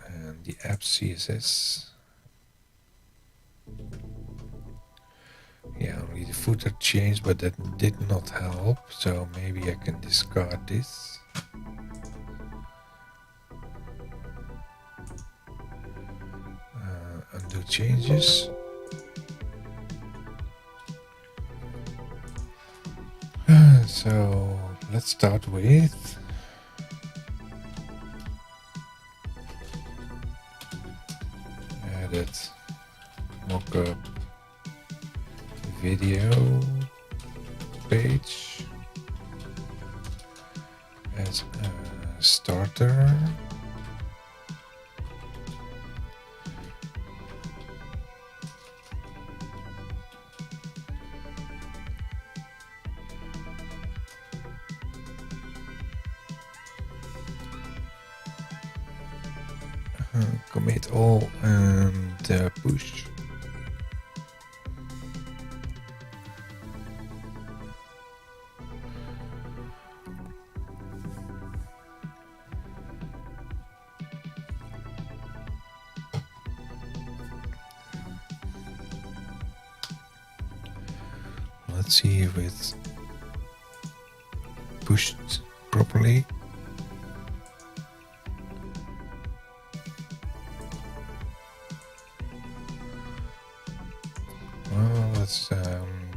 And the app CSS. Yeah, only the footer changed, but that did not help. So maybe I can discard this. Undo changes. So let's start with added mockup video page as a starter. Commit all and push. Let's see if it's pushed properly. Well, let's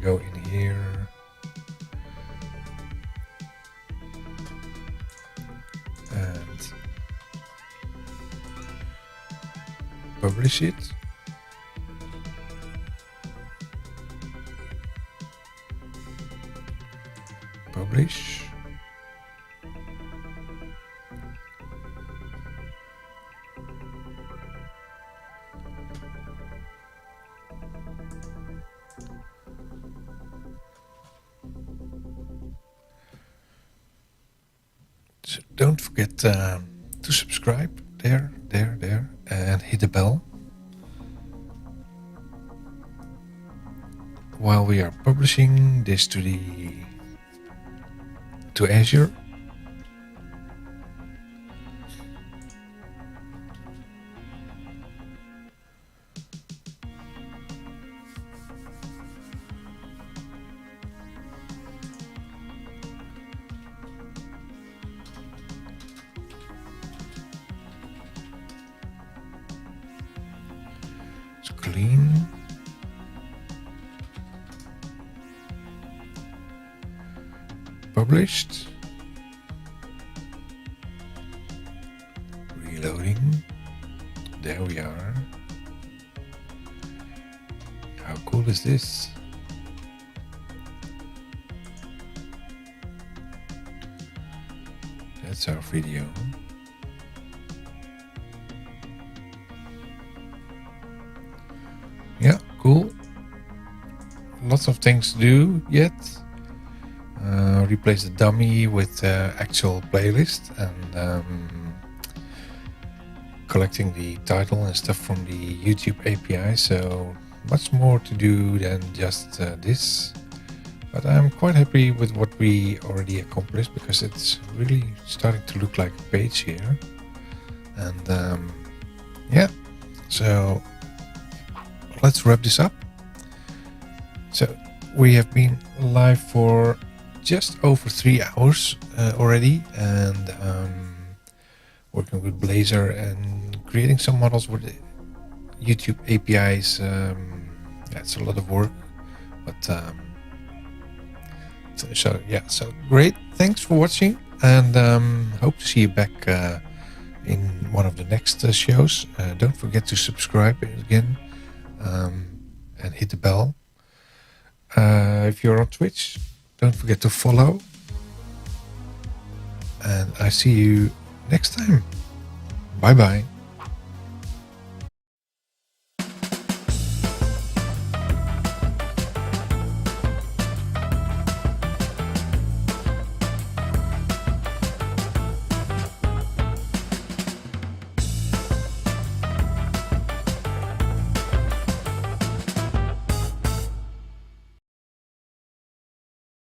go in here and publish it. Publish. So don't forget to subscribe there, and hit the bell while we are publishing this to Azure. It's clean. Published. Reloading. There we are. How cool is this? That's our video. Yeah, cool. Lots of things to do yet. Replace the dummy with actual playlist and collecting the title and stuff from the YouTube API. So much more to do than just this. But I'm quite happy with what we already accomplished because it's really starting to look like a page here. And yeah, so let's wrap this up. So we have been live for just over 3 hours already, and working with Blazor and creating some models with YouTube APIs. That's a lot of work, but so great. Thanks for watching, and hope to see you back in one of the next shows. Don't forget to subscribe again, and hit the bell. If you're on Twitch, don't forget to follow, and I see you next time. Bye bye.